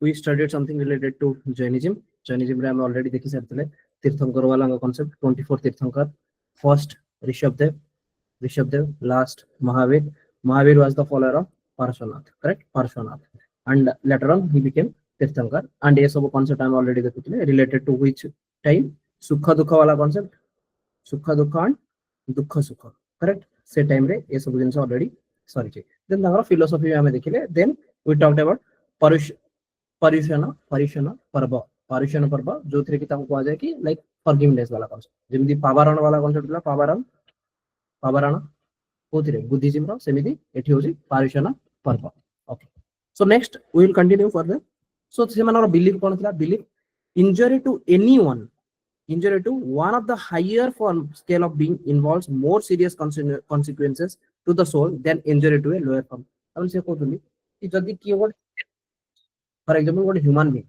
we studied something related to Jainism. Jainism I am already dekhi sarthile Tirthankar wala concept 24 Tirthankar. First Rishabdev, last Mahavir. Mahavir was the follower of Parshvanath, correct? Parshvanath. And later on he became Tirthankar. And yes, concept I am already dekhutile related to which time? Sukha Dukha wala concept. Sukha Dukha and Dukha Sukha, correct? Se time re ye sabu jinsa already sorry. Then the philosophy ame dekhile. Then we talked about Parishana Parva. Parishana Parva, जो three की तमको आ जाए कि like forgiveness वाला concept. जिम्दी पावारण वाला concept ला पावारण कोथिरे Buddhism रो सेमिति एठी होची पारिशना पर्व. Okay, so next we will continue further. So सेमानर belief कोन थिला? Belief injury to anyone, injury to one of the higher form scale of being involves more serious consequences to the soul than injury to a lower form. अपन से कहतुली कि जदी कियो for example गोटे human being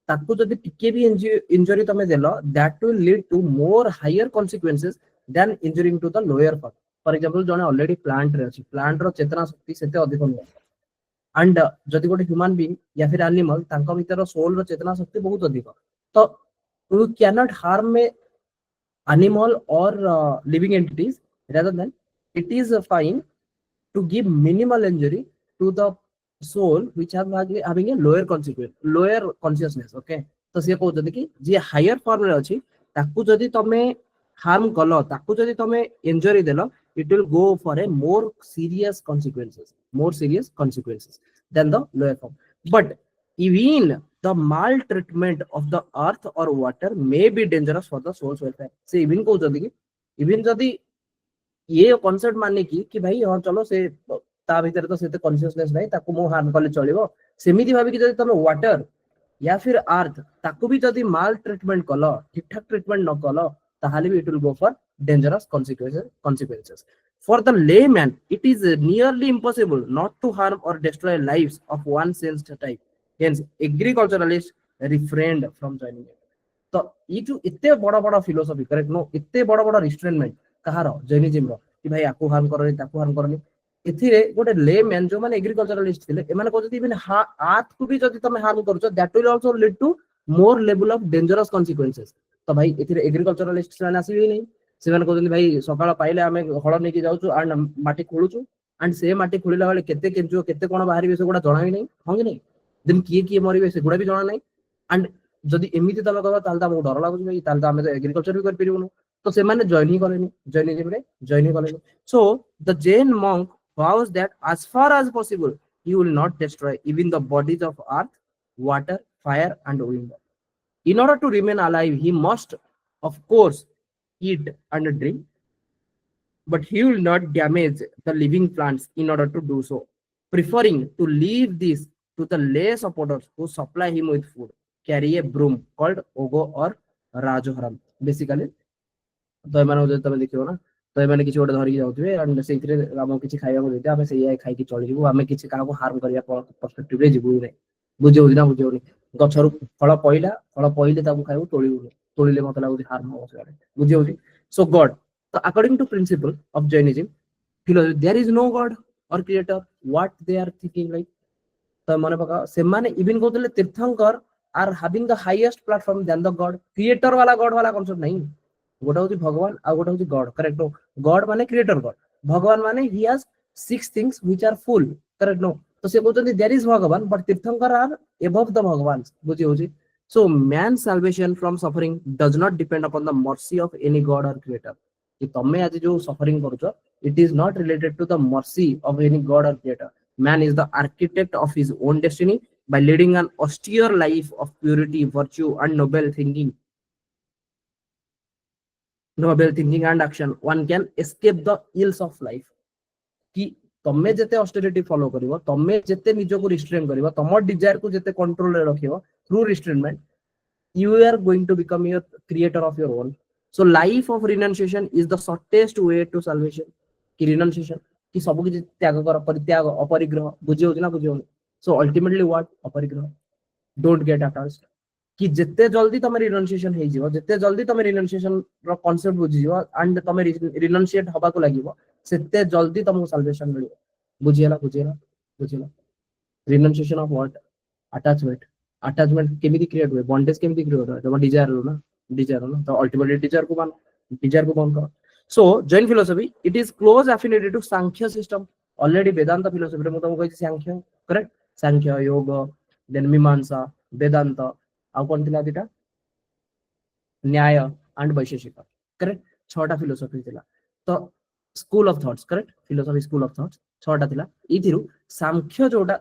ताकू जदी टिके भी injury तमे देलो that will lead to more higher consequences then injuring to the lower form. For example जने ऑलरेडी प्लांट रे अछि, प्लांट रो चेतना शक्ति सेते अधिक न एंड जदी गोटे ह्यूमन बीइंग या फिर एनिमल तांका भीतर सोल रो चेतना शक्ति बहुत अधिक, तो you can not harm a animal और living entities rather than it is fine to give minimal injury to the soul which having a lower consequence, lower consciousness. Okay, तो से कहउछथि कि जे हायर फॉर्म रे अछि ताकू जदी तमे हार्म कलो, ताकू जदी तमे इंजरी देलो, it will go for a more serious consequences than the lower form. But even the maltreatment of the earth or water may be dangerous for the soul's welfare. से even कहउछथि कि even जदी ये concept माने कि भाई हां चलो से ता भीतर तो सेते कॉन्शियसनेस नहीं ताकू मो हार्म कले चलिबो, सेमिति भाबी कि जदी तमे वाटर या फिर अर्थ ताकू भी जदी माल ट्रीटमेंट कलो, ठीक ठाक ट्रीटमेंट न कलो, ताहाले भी it will go for dangerous consequences. For the layman it is nearly impossible not to harm or destroy lives of one sensed type. Hence agriculturalists refrained from joining it. तो ये जो इतने बड़ा बड़ा फिलोसफी, करेक्ट नो, इतने बड़ा बड़ा रिस्ट्रेनमेंट कहार Jainism रो कि भाई आकु हार्म करनी ताकु हार्म करनी, एथिरे गोटे लेमैन जो माने एग्रीकल्चरलिस्ट थिले एमाने कहते इवन आर्थ को भी जदी तमे हार्म करछो that will also lead to more level of dangerous consequences. तो भाई एथिरे एग्रीकल्चरलिस्ट माने आसीबे नहीं, से माने कहते भाई सकाळ पाइले आमे हळ नेकी जाउछु एंड माटी खोलुछु एंड से माटी खोलिला बेले केते केंचो केते कोन बाहरी से गुडा जणा ही नहीं, हां कि नहीं, देन किए मरिबे से गुडा भी जणा नहीं. एंड जदी एमिति तमे कहबा ताल ता मो डर लागुछ भाई, ताल ता आमे तो एग्रीकल्चर भी कर परिबोनु, तो से माने जॉइन ही करेनी, जैनिज्म रे जॉइन ही करेनी. So the Jain monk vows that as far as possible he will not destroy even the bodies of earth, water, fire and wind. In order to remain alive he must of course eat and drink, but he will not damage the living plants in order to do so, preferring to leave this to the less supporters who supply him with food. Carry a broom called ogo or rajoharam. Basically तो एमाने जदि तमे देखियो ना, तो एमाने किछि ओडे धरि जाउथबे एंड सेइथिरे हम किछि खाइबा देते, हमें सेइया खाइ कि चली जिवु, हमें किछि काको हार्म करिया पर्सपेक्टिव रे जिवु नै. बुझियो ना बुझियो नि, गछरु फळ पहिले ताकू खाइबु, तोळिले मत लागु हार्म हो से. बुझियो नि. सो गॉड, तो according to principle of Jainism philosophy there is no god or creator, what they are thinking like. तो मने पका से माने इवन कहतले tirthankar are having the highest platform then the god. Creator वाला गॉड वाला कांसेप्ट नहीं, गोटा होची भगवान आ गोटा होची गॉड, करेक्ट नो. गॉड माने क्रिएटर गॉड, भगवान माने he has 6 things which are full, correct no. तो से बोलते there is bhagwan but tirthankar are above the bhagwan. बुझी होची. So main salvation from suffering does not depend upon the mercy of any god और creator. कि तमे आज जो सफरिंग करूछो it is not related to the mercy of any god और creator. Man is the architect of his own destiny by leading an austere life of purity, virtue and noble thinking and action. One can escape the ills of life. कि तमे जते austerity follow करिवो, तमे जते निजो को restrain करिवो, तमो Dzire को जते कंट्रोल रे रखिवो through रिस्ट्रेनमेंट, you are going to become your creator of your own. So life of renunciation is the shortest way to salvation. कि renunciation कि सब किछि त्याग कर, परित्याग, अपरिग्रह. बुझियो ना बुझियो. So ultimately what aparigraha, don't get attached. कि जिते जल्दी तमे रिनंसिएशन हे जिवो, जिते जल्दी तमे रिनंसिएशन रो कांसेप्ट बुझि जिवो एंड तमे रिनंसिएट हबा को लागिवो, सेते जल्दी तमको साल्वेशन मिलियो. बुझियला. Renunciation of what? Attachment. attachment केमिति क्रिएट हुए, बॉन्डेज केमिति क्रिएट हुए, जब डिजायर लो ना, तो अल्टीमेटली डिजायर को बंद करो. So Jain philosophy, it is close affiliated to Sankhya system. Already Vedanta philosophy रे मुझे कही Sankhya, correct? Sankhya, Yoga, then Mimamsa, Vedanta, ଆଉ କଣ ଥିଲା ଦିଟା? न्याय and वैशेषिक, correct? छटा philosophy थिला. तो school of thoughts, correct? Philosophy school of thoughts छटा थिला. इथिरु सांख्य जोटा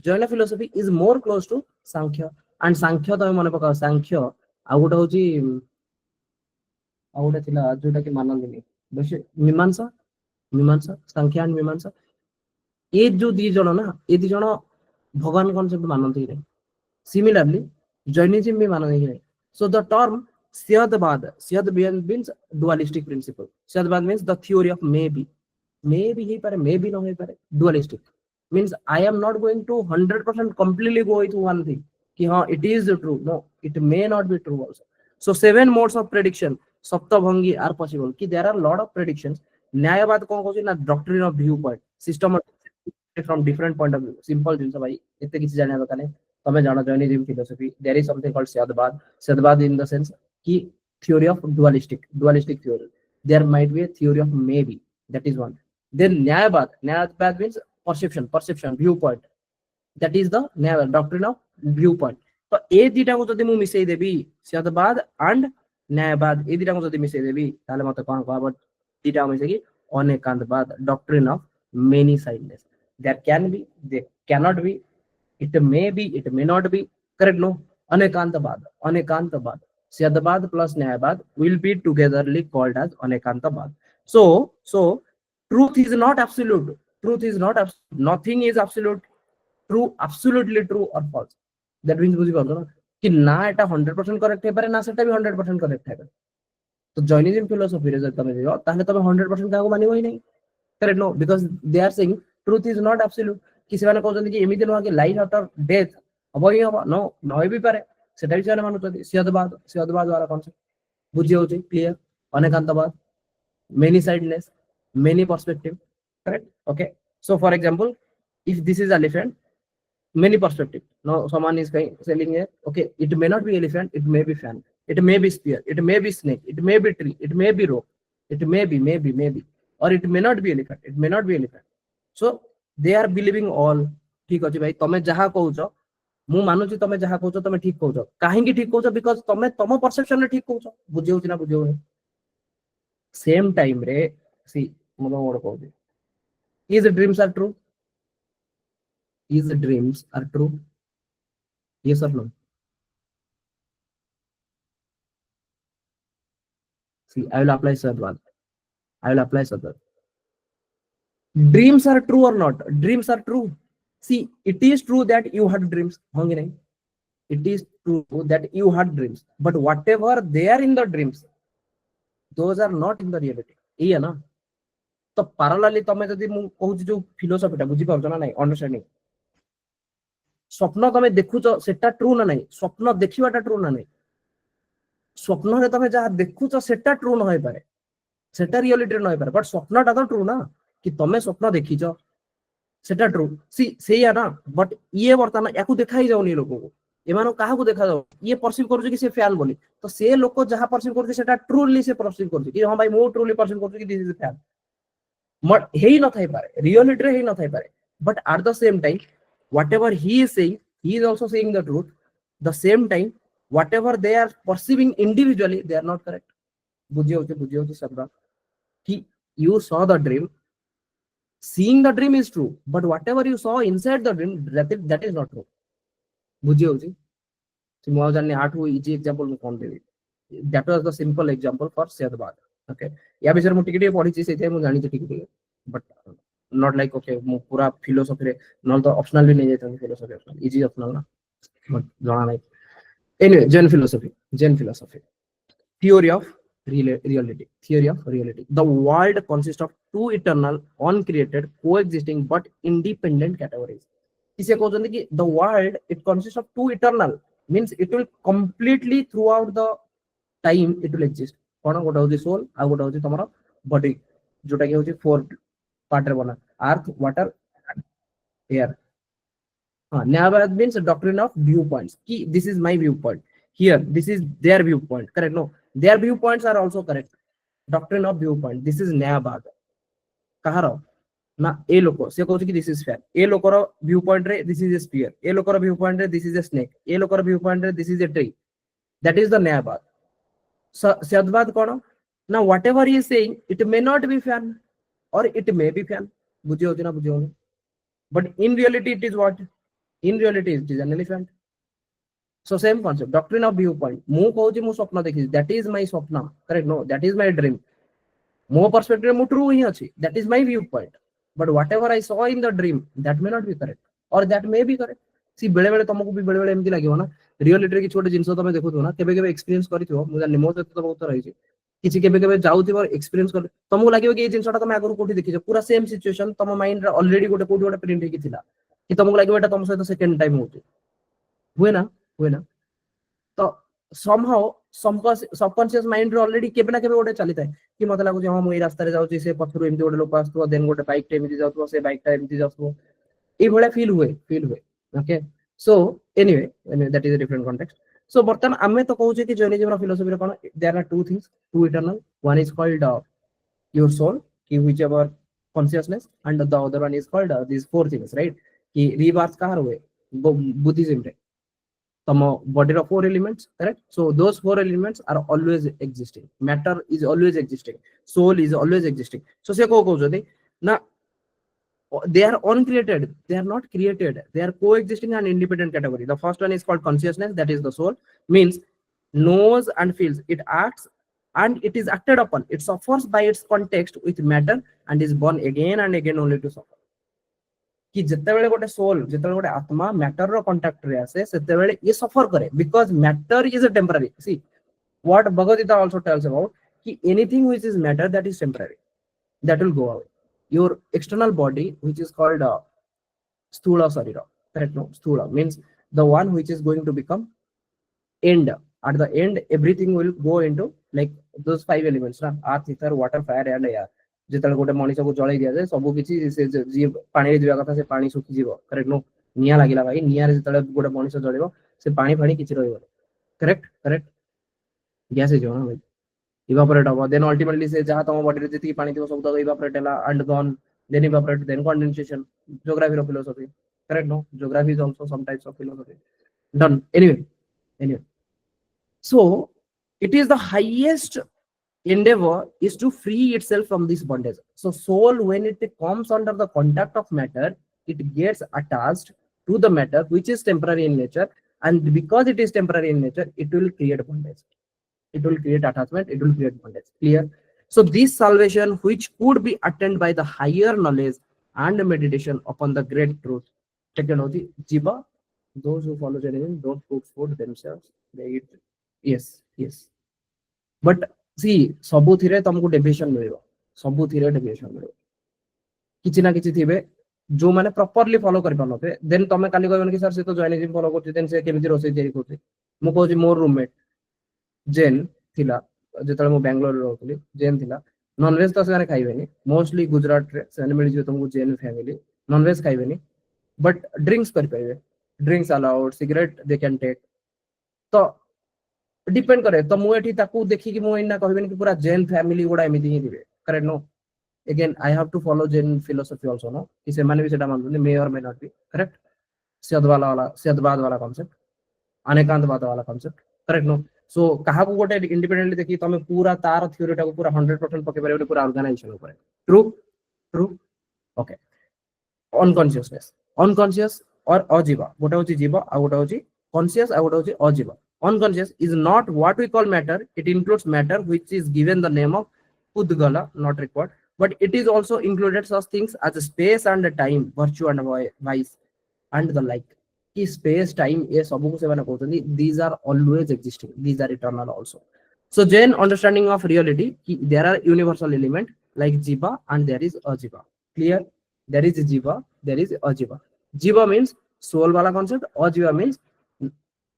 Jain philosophy is more close to Sankhya, and Sankhya तो मन पका Sankhya ଆଉ गोटे होची ଆଉ ଗୋଟେ ଥିଲା जोटा कि मानन्दिनी वैसे मीमांसा सांख्य एंड मीमांसा ये जो दी जण ना ये दी जण भगवान कॉन्सेप्ट मानନ୍ତି नहीं. Similarly Jainism भी मानନ୍ତି नहीं. So the term Syadvad means dualistic principle. Syadvad means the theory of maybe he pare, maybe no he pare. Dualistic means I am not going to 100% completely go with one thing कि हाँ it is true. No, it may not be true also. So 7 modes of prediction सप्तभंगी are possible कि there are lot of predictions. न्यायवाद कौन कहूँ ना doctrine of viewpoint system from different point of view. Simple जिनसे भाई इतने किसी जाने का नहीं. तमें जाना Jainism philosophy. There is something called Syadvad in the sense कि theory of dualistic theory. There might be a theory of maybe. That is one. Then न्यायवाद means perception viewpoint. That is the doctrine of viewpoint. तो ए दिटा को जदि मु मिसई देबी Syadvad and न्यायवाद ए दिटा को जदि मिसई देबी ताले मते कोन कहबो दिटा मिसई कि अनेकांतवाद doctrine of many sideness. There can be, there cannot be, it may be, it may not be, correct? No, Anekantavada Syadvad plus न्यायवाद will be togetherly called as Anekantavada. So truth is not absolute. Nothing is absolute. True, absolutely true or false. That means बुझी पाउछ ना कि ना एटा 100% correct है पारे ना सेटा भी 100% correct है. तो जॉइनिज्म फिलोसफी रे जब तमे जियो ताले तमे 100% काको मानिबो ही नहीं. Correct? No, because they are saying truth is not absolute. किसी माने कहउछन कि एमिति न कि लाइफ आफ्टर डेथ हबो ही हबो. नो नय भी पारे सेटा भी माने मानुछथि. Syadvad वाला कॉन्सेप्ट बुझी होछि clear. Anekantavada many sideness, many perspective, correct? Okay, so for example, if this is elephant, many perspective. Now someone is selling here. Okay, it may not be elephant, it may be fan, it may be spear, it may be snake, it may be tree, it may be rope, it may be, or it may not be elephant. So they are believing all. ठीक अछि भाई तमे जहा कहउछ मु मानुछि तमे जहा कहउछ तमे ठीक कहउछ. काहे कि ठीक कहउछ? बिकॉज़ तमे तम परसेप्शन रे ठीक कहउछ. बुझियौ ना बुझियौ. Same time रे see more more कहउछि is dreams are true? Is dreams are true? Yes or no? See, I will apply Syadvad. Dreams are true or not? Dreams are true. See, it is true that you had dreams. It is true that you had dreams. But whatever they are in the dreams, those are not in the reality. ये है ना. तो parallelly तमे जदि मु कहउछि जो philosophy टा बुझी पाउछ ना नाही अंडरस्टैंडिंग. स्वप्न तमे देखुछ सेटा ट्रू ना नाही. स्वप्न देखिबाटा ट्रू ना नाही. स्वप्न रे तमे जहा देखुछ सेटा ट्रू न होय पारे. सेटा रियलिटी न होय पारे. बट स्वप्नटा तो ट्रू ना कि तमे स्वप्न देखिछ सेटा ट्रू. सी सेया ना. बट ये वर्तमान याकू देखाई जाउनी लोक को. एमानो काहा को देखा जाउ. ये परसीव करू कि से फैन बोली. तो से लोक जहा परसीव करू सेटा ट्रूली से परसीव करू कि हां भाई मो ट्रूली परसीव करू कि दिस इज फैन. मत हेई न थाई पारे. रियलिटी रे हेई न थाई पारे. But at the same time, whatever he is saying, he is also saying the truth. The same time, whatever they are perceiving individually, they are not correct. बुझियो शब्द कि you saw the dream. Seeing the dream is true, but whatever you saw inside the dream, that is not true. बुझियो जी. मु जानि आठु easy example मु कोन देबी. That was the simple example for Syadvad. Okay, या विषय मु टिके पढी छी सेते मु जानि टिके but not like okay मु पूरा फिलोसॉफी रे नल तो ऑप्शनल भी नहीं जाता फिलोसॉफी ऑप्शनल इजी ऑप्शनल ना बट जाना नहीं. Anyway, Jain philosophy theory of reality. The world consists of two eternal uncreated coexisting but independent categories. इसे कहते हैं कि the world it consists of two eternal means it will completely throughout the time it will exist. कोन गोटा होची soul आ गोटा होची तमरा body जोटा कि होची फोर पार्ट रे बना earth water air. Nyayavad means a doctrine of viewpoints. This is my viewpoint. Here, this is their viewpoint. Correct? No, their viewpoints are also correct. Doctrine of viewpoint. This is Nyayavad. Kaharo. Na a loko. Se kouchi ki this is fair. A lokoro viewpoint re this is a spear. A lokoro viewpoint re this is a snake. A lokoro viewpoint re this is a tree. That is the Nyayavad. So Syadvad kono. Now whatever he is saying, it may not be fair or it may be fair. Bujhe hochi na bujhe honi. But in reality, it is what? In reality, it is an elephant. So same concept, doctrine of viewpoint. Mu kouchi mu swapna dekhi. That is my swapna. Correct? No, that is my dream. Mo perspective mu true hi achi. That is my viewpoint. But whatever I saw in the dream, that may not be correct, or that may be correct. See, बेले बेले तुमको भी बेले बेले एमती लागियो ना. Reality की छोटे जिंसो तमे देखुथो ना. केबे केबे एक्सपीरियंस करिथियो. मु जानि मो सहित तमको रही छि. किछि केबे केबे जाउथिबो एक्सपीरियंस कर तुमको लागियो कि ए जिंसोटा तमे आगु कोठी देखिछो. पूरा सेम सिचुएशन तम माइंड रे ऑलरेडी गोटे कोठी गोटे प्रिंट हेकि थिला. कि तुमको लागियो एटा तुम सहित सेकंड टाइम होछि. हुए ना. तो somehow सबकॉन्शियस माइंड रे ऑलरेडी केबे ना केबे गोटे चली थाए कि मते लागु जे हां मु ए रास्ता रे जाउछि से पथरु एमती गोटे लोक आस्तु देन गोटे बाइक टे एमती जाउथो से बाइक टा एमती जाउथो ए भले फील हुए okay so anyway that is a different context so बर्तमान आमे तो कहू जे कि जैनिज्म रो फिलोसफी रे कोन there are two things two eternal one is called your soul कि which ever consciousness and the other one is called this four things right कि रीबर्थ कहार हुए बुद्धिज्म रे तम body of four elements, correct? So those four elements are always existing. Matter is always existing. Soul is always existing. So se ko कहउछथि ना they are uncreated, they are not created, they are coexisting and independent category. The first one is called consciousness, that is the soul, means knows and feels, it acts and it is acted upon, it suffers by its context with matter and is born again and again only to suffer. कि जितेबेले गोटे soul जितेबेले गोटे आत्मा matter रो contact रे आसे सेतेबेले ये suffer करे because matter is a temporary see what Bhagavad Gita also tells about कि anything which is matter that is temporary that will go away your external body which is called स्थूला शरीर correct no स्थूला means the one which is going to become end at the end everything will go into like those five elements na earth ether water fire and air जेतल गोटे मनीष को जळै दिया जाय सब किछि से जी पानी रे दिया कथा से पानी सुखि जीवो करेक्ट नो निया लागिला भाई निया रे जेतल गोटे मनीष जळिबो से पानी फाणी किछि रहइबो करेक्ट गैस जो ना भाई इवापोरेट हो देन अल्टीमेटली से जहां तम बॉडी रे जति पानी दिबो सब तो इवापोरेट हला and gone then evaporate then condensation geography रो philosophy correct no geography is also some types of philosophy done anyway so it is the highest endeavor is to free itself from this bondage. So soul, when it comes under the contact of matter, it gets attached to the matter which is temporary in nature, and because it is temporary in nature, it will create bondage, it will create attachment, it will create bondage. Clear? So this salvation which could be attained by the higher knowledge and meditation upon the great truth, technology jiva, those who follow Jainism don't cook food themselves, they eat. Yes but सी सबु थिरे तुमको deviation मिलिबो सबु थिरे deviation मिलिबो किछि ना किछि थिबे जो माने properly follow करि पानोते then तमे काली कहबन कि सर से तो जैनिज्म फॉलो करछि देन से केमिति रोसे जेरी करछि मु कहछि मोर रूममेट जैन थिला जेतले मु बेंगलोर रे रहथि जैन थिला नॉनवेज तो से खाइबेनी मोस्टली गुजरात रे से मिलि जे तुमको जैन फैमिली नॉनवेज खाइबेनी बट ड्रिंक्स कर पाइबे drinks allowed cigarette they can take तो डिपेंड करे तो मु एठी ताकू देखि कि मु इना कहबेन कि पूरा जैन फैमिली गुडा एमिति ही दिबे correct no again I have to follow Jain philosophy also no कि से माने भी सेटा मानते मे और may not be correct syadvada वाला कांसेप्ट अनेकांतवाद वाला कांसेप्ट करेक्ट नो सो कहा को गोटे इंडिपेंडेंटली देखि तमे पूरा तार थ्योरी टा को पूरा 100% पके पारे पूरा ऑर्गेनाइजेशन ऊपर ट्रू ओके अनकॉन्शियस और अजीवा गोटे होची जीवा आ गोटे होची कॉन्शियस आ गोटे होची अजीवा. Unconscious is not what we call matter. It includes matter which is given the name of Pudgala, not required, but it is also included such things as space and time, virtue and vice, and the like. Ki space, time, ये सब को से बना कहते हैं. These are always existing. These are eternal also. So Jain understanding of reality, ki there are universal element like jiva and there is ajiva. Clear? There is jiva, there is ajiva. Jiva means soul वाला concept. Ajiva means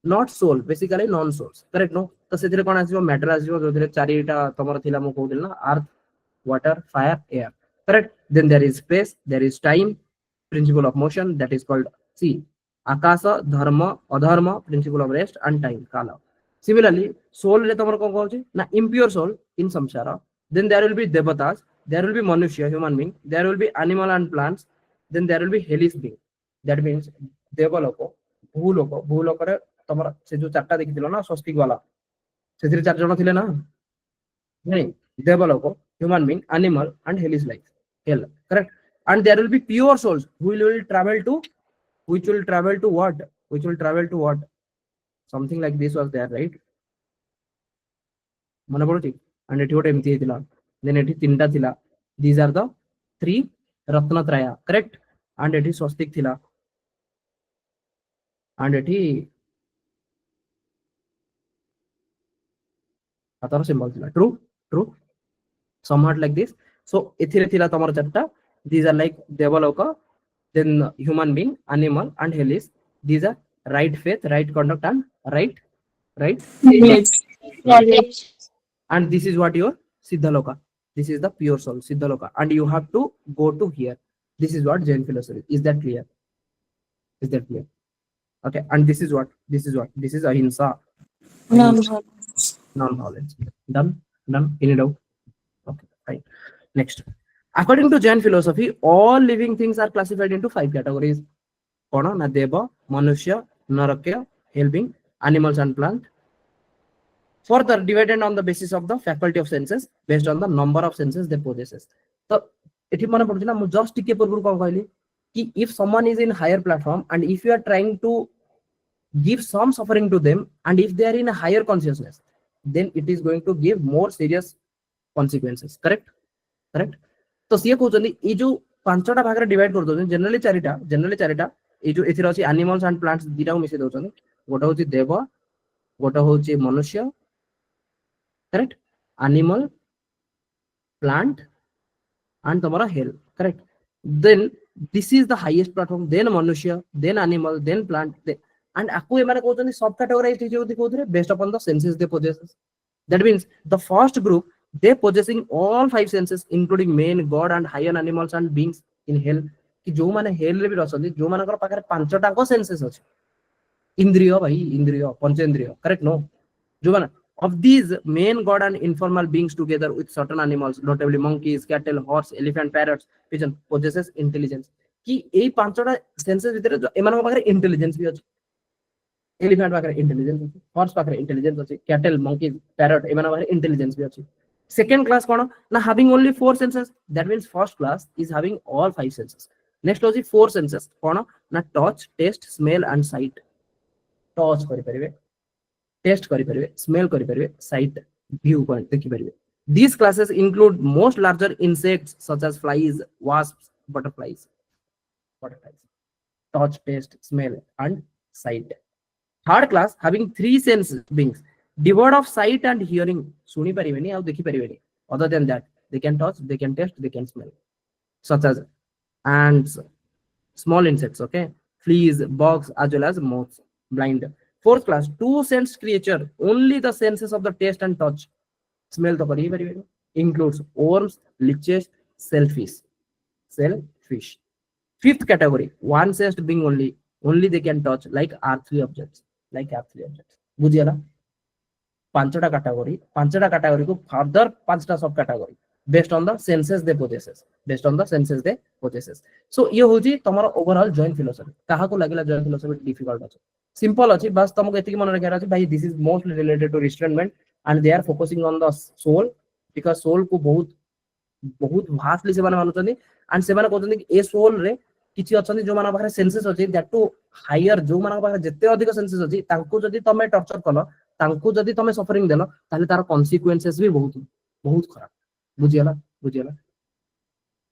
not soul, basically non souls, correct no तो सेतिर कोन आसीबो matter आसीबो जोथिरे चारिटा तमर थिला मु कहदिल ना earth water fire air correct then there is space there is time principle of motion that is called see akasa dharma adharma principle of rest and time kala. Similarly soul re tomar kon kohchi na impure soul in samsara, then there will be devatas, there will be manushya human being, there will be animal and plants, then there will be hellish being. That means devaloko bhulokare tomar se jo charta dekhithilo na swastik wala ସେଥିରେ 4 ଜଣ ଥିଲେ ନା ନାଇଁ ଦେବଲୋକ human being animal and hell is life hell correct and there will be pure souls who will travel to which will travel to what something like this was there right mane paduchi and ethi gote emti heitila then ethi tinta thila these are the three ratnatraya correct and ethi swastik thila and ethi atar symbol thila true somewhat like this. So ethire thila tomar chatta these are like devaloka, then human being, animal and hellish. These are right faith, right conduct and right Knowledge. and this is what your siddhaloka, this is the pure soul siddhaloka and you have to go to here. This is what Jain philosophy is. That clear? Okay, and this is what this is ahimsa, non-violence. Done any doubt? Okay, fine. Next, according to Jain philosophy, all living things are classified into 5 categories. Kona na deva, manushya, narakya, hell being, animals and plant. Further divided on the basis of the faculty of senses based on the number of senses they possesses. So ethi mane padchi na mu just ଟିକେ ପୂର୍ବରୁ କଣ କହିଲି କି if someone is in higher platform and if you are trying to give some suffering to them and if they are in a higher consciousness then it is going to give more serious consequences. Correct? तो CA कहउछन्ती ई जो पांचटा भाग रे divide कर दोछन generally चारिटा ई जो एथिर अछि animals and plants दिटा मिसे दोछन गोटा होछि देव गोटा होछि मनुष्य correct animal plant and tomorrow hell correct then this is the highest platform then manushya then animal then plant then, and aku emane कहउछन्ती सब categorized हेजोती कहउथरे based upon the senses they possess. That means the first group they possessing all 5 senses including man, god and higher animals and beings in hell कि जो माने hell रे भी रसंती जो मानकर पाखरे पांचटा को senses अछि इंद्रिय भाई इंद्रिय पंचेंद्रिय correct no जो माने of these man, god and informal beings together with certain animals notably monkeys, cattle, horse, elephant, parrots, pigeon possesses intelligence कि एई पांचटा senses भितर जो एमान पाखरे intelligence भी अछि elephant पाखरे intelligence अछि horse पाखरे intelligence अछि cattle, monkeys, parrot एमान पाखरे intelligence भी अछि. Second class कोन ना having only 4 senses. That means first class is having all 5 senses. Next होछि 4 senses कोन ना touch, taste, smell and sight. Touch करि परिबे, taste करि परिबे, smell करि परिबे, sight view point देखि परिबे. These classes include most larger insects such as flies, wasps, butterflies. Touch, taste, smell and sight. Third class having 3 sense beings devoid of sight and hearing suni paribeni au dekhi paribeni. Other than that they can touch, they can taste, they can smell such as ants, small insects, okay, fleas, bugs as well as moths. Blind. Fourth class 2 sense creature only the senses of the taste and touch smell to kari paribeni includes worms, leeches, shellfish. Fifth category 1 sensed being only they can touch like earthly objects बुझियला पांचटा category को further पांचटा सब category based on the senses they possesses. So ये होजी तमरो overall Jain philosophy कहा को लागला जॉइन फिलोसफी डिफिकल्ट अछि सिंपल अछि बस तुमको एतिकी मन रखिया अछि भाई this is mostly related to restrainment and they are focusing on the soul because soul को बहुत भास्टली से मानुचंदी एंड से माने कहउचंदी कि ए सोल रे किछि अछंदी जो माना पाखरे सेंसेस अछि दैट टू हायर जो माना पाखरे जते अधिक सेंसेस अछि तांको जदी तमे टॉर्चर कलो तांको जदी तमे सफरिंग देलो ताले तार कॉन्सिक्वेंसेस भी बहुत खराब बुझियला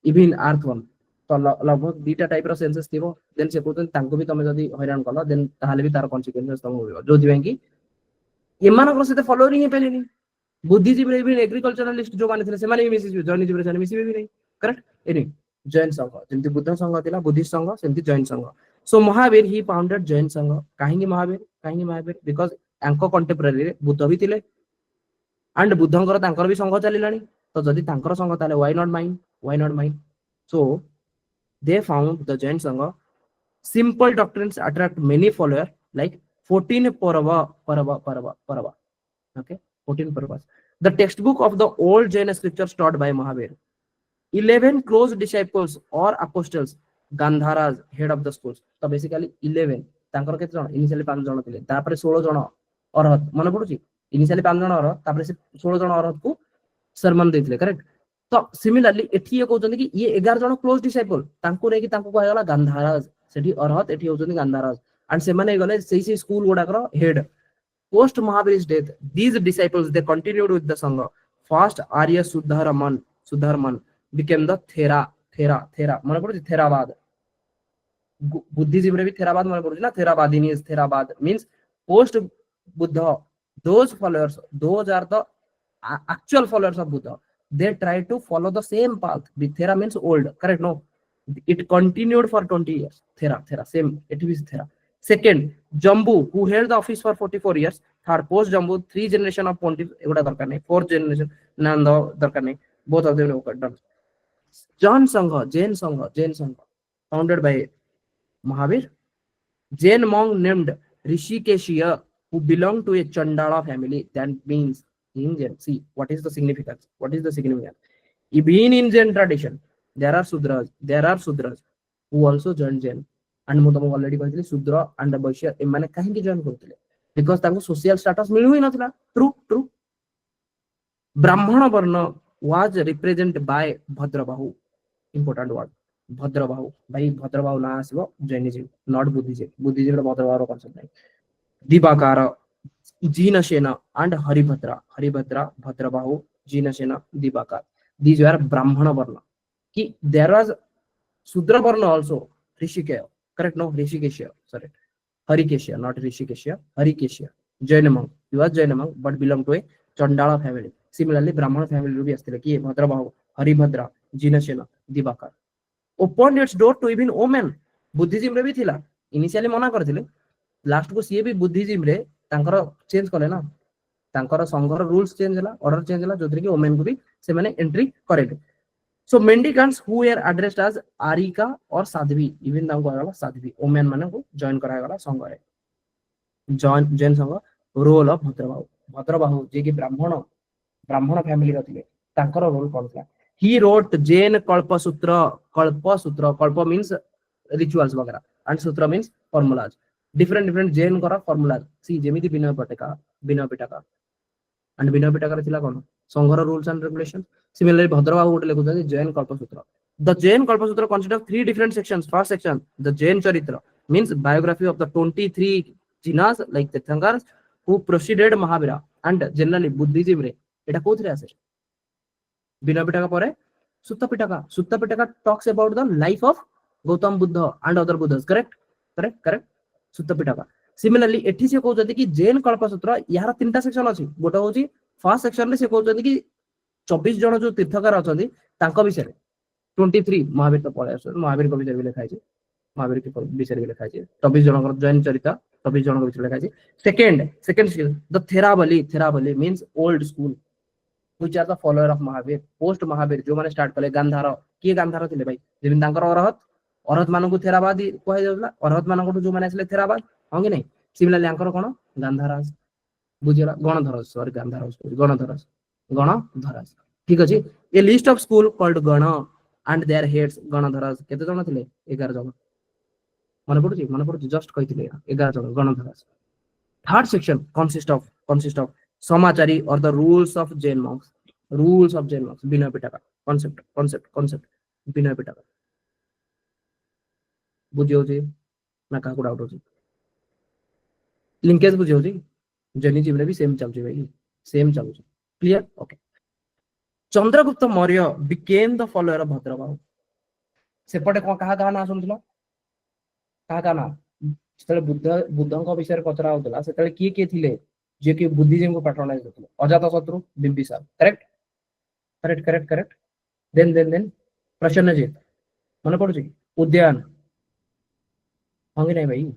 इवन अर्थ वन तो लगभग दुटा टाइप रो सेंसेस थिबो देन से कहउचंदी तांको भी तमे जदी हैरान कलो देन ताहाले भी तार कॉन्सिक्वेंसेस तमे होइबो जो दिबे कि एमानक रो सेते फॉलोइंग हे पेलेनी बुद्धिजीवी रे भी एग्रीकल्चरलिस्ट जो माने थिले से माने मिसिबे जर्नीजीवी रे मिसिबे भी नहीं करेक्ट एनी जैन संघ जेंति बुद्ध संघ थिला बुद्धिस्ट संघ सेंति जैन संघ. सो महावीर ही फाउंडेड जैन संघ. काहेकि महावीर बिकॉज़ एंको कंटेम्पररी रे बुद्ध भी थिले एंड बुद्धंकर तांकर भी संघ चलिलानी तो जदी तांकर संघ ताले why not mine so they found the Jain संघ Simple doctrines attract many followers, like 14 Parva. Okay, 14 Parvas. The textbook of the old Jain scriptures taught by Mahavir. 11 close disciples or apostles, Gandharas, head of the schools. So basically 11. ତାଙ୍କର କେତେ ଜଣ? Initially 5 ଜଣ ଥିଲେ, ତାପରେ 16 ଜଣ ଅରହତ, ମନେ ପଡୁଛି? Initially 5 ଜଣ ଅରହତ, ତାପରେ ସେ 16 ଜଣ ଅରହତକୁ ସରମନ ଦେଇଥିଲେ, କରେକ୍ଟ? ତ ସିମିଲାରଲି ଏଠି ଇଏ କହୁଛନ୍ତି କି ଇଏ 11 ଜଣ କ୍ଲୋଜ ଡିସାଇପଲ, ତାଙ୍କୁ ନେଇକି ତାଙ୍କୁ କୁହାଗଲା ଗାନ୍ଧାରାଜ, ସେଠି ଅରହତ, ଏଠି ହଉଛନ୍ତି ଗାନ୍ଧାରାଜ, ଆଣ୍ଡ ସେମାନେ ଗଲେ ସେଇ ସ୍କୁଲ ଗୁଡାକର head. Post Mahavir's death, these disciples they continued with the Sangha. First Arya Sudharman became the Thera. मने पड़ुछि थेरावाद। बुद्धिज्म रे भी थेरावाद मने पड़ुछि ना, थेरावादिनी is Theravada means post Buddha. Those followers, those are the actual followers of Buddha. They try to follow the same path. Thera means old, correct? No, it continued for 20 years. Thera same, it is Thera. Second, Jambu, who held the office for 44 years. Third, post Jambu, 3 generation of pontiffs, eguda darkar nahi. Fourth generation Nanda darkar nahi. Both of them are done. Jain Sangha, founded by Mahavir. Jain monk named Rishikeshya, who belonged to a Chandala family. That means in Jain. See, what is the significance? Even in Jain tradition, there are Sudras who also joined Jain. And ମୁଁ ତମକୁ already କହିଥିଲି ଶୂଦ୍ର and ବୈଶ୍ୟ ଏମାନେ କାହିଁକି join କରୁଥିଲେ? Because ତାଙ୍କୁ social status ମିଳୁ ହିଁ ନଥିଲା. True. Brahmana Varna was represented by Bhadrabahu. Important word. Bhadrabahu. By Bhadrabahu na asibo Jainism, not Buddhism. Buddhism ର Bhadrabahu concept ନାହିଁ. Dibakara, Jinasena and Haribhadra, Bhadrabahu, Jinasena, Dibakar. These were Brahmana Varna. There was Sudra Varna also, Rishikeya. Correct? No, Rishikeshya. Sorry. Harikeshya, not Rishikeshya. Harikeshya. Jain monk. He was Jain monk, but belonged to a Chandala family. Similarly, Brahmana family will be Astilaki, Bhadrabahu, Haribhadra, Jinasena, Dibakar. Opened its door to even women. Buddhism रे भी थिला. Initially मना करथिले. Last को CA भी Buddhism रे तांकर change कले ना. तांकर संघर रूल्स चेंज होला, ऑर्डर चेंज होला, जोथि कि women को भी से माने एंट्री करेले. So mendicants who were addressed as Arika or Sadhvi, even तांको कहला Sadhvi, women माने को जॉइन करायगला संघ रे. जैन संघ रोल ऑफ भद्रबाहु जे कि ब्राह्मण फैमिली रथिले, तांकर रोल कोन था? He wrote Jain Kalpasutra. Kalpa means rituals वगैरह, and Sutra means formulas. Different Jain करा formulas. See, जेमिति बिना पिटका, and बिना पिटका रे थिला कोन? संघर rules and regulations. Similarly, Bhadrabahu गोटे लेखुछन Jain Kalpasutra. The Jain Kalpasutra consists of 3 different sections. First section, the Jain Charitra, means biography of the 23 jinas like Tirthankars who preceded Mahavira. And generally Buddhism रे एटा कोथरे आसे? बिना पिटका परे Sutta Pitaka talks about the life of Gautam Buddha and other Buddhas. Correct. Sutta Pitaka. Similarly, एठी से कहउछथि कि जैन कल्पसूत्र यार 3टा section अछि. गोटा होछि फर्स्ट सेक्शन रे से कहउछथि कि 24 जण जो तीर्थकार अछथि तांको विषय रे 23 महावीर तो पळे आछन, महावीर को विषय लिखा छै, महावीर के विषय लिखा छै. 24 जण जैन चरिता 24 जण को विषय लिखा छै. Second the Theravali means old school, which are the follower of Mahavir. Post Mahavir जो माने स्टार्ट कले गांधार, किए गांधार थिले भाई? जेमिन तांकर अरहत मानकु थेरावादी कहै जाउला. अरहत मानकु जो माने आसले थेरावाद, हां कि नै? सिमिलरली आंकर कोन गांधाराज बुझिरा, गणधरज, सॉरी गणधरज. ठीक अछि. ए लिस्ट ऑफ स्कूल कॉल्ड गण and their heads गणधरज केते जण थिले? 11 जण. मने पडुछि जस्ट कहिथिले 11 जण गणधरज. Third section consists of Samachari or the rules of Jain monks. Bina Pitaka. Concept. Bina Pitaka. बुझियो जी ना का को डाउट हो जी? लिंकेज बुझियो जी? जैनिज्म रे भी सेम चल जी भाई, सेम चल जी. Clear? Okay. Chandragupta Maurya became the follower of Bhadrabahu. सेपटे को कहा ना सुनथिलो? कहा ना? सेतले बुद्धଙ୍କ विषय पचरा होतला, सेतले किए थिले जे कि बुद्धिज्म को पैट्रोनाइज करथिले? अजातशत्रु, बिंबिसार. करेक्ट. देन प्रसन्नजित, मन पड़ुछि उद्यान, हंगी नहीं भाई.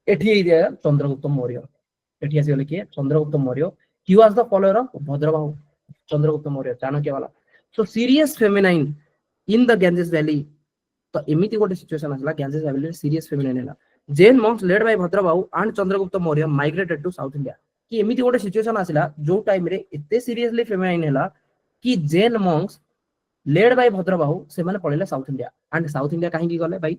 एठी दिया चंद्रगुप्त मौर्य. एठी आसी गले कि Chandragupta Maurya. He was the follower of Bhadrabahu. Chandragupta Maurya Chanakya वाला. So serious feminine in the Ganges Valley तो एमिति गोटे सिचुएशन आसला गैंजेस वैली रे सीरियस फेमिनाइन हैला Jain monks led by Bhadrabahu and Chandragupta Maurya migrated to south India कि एमिति गोटे सिचुएशन आसला जो टाइम रे एते सीरियसली फेमिनाइन हैला कि Jain monks led by Bhadrabahu से माने पळेले south India and south India काहे की गले भाई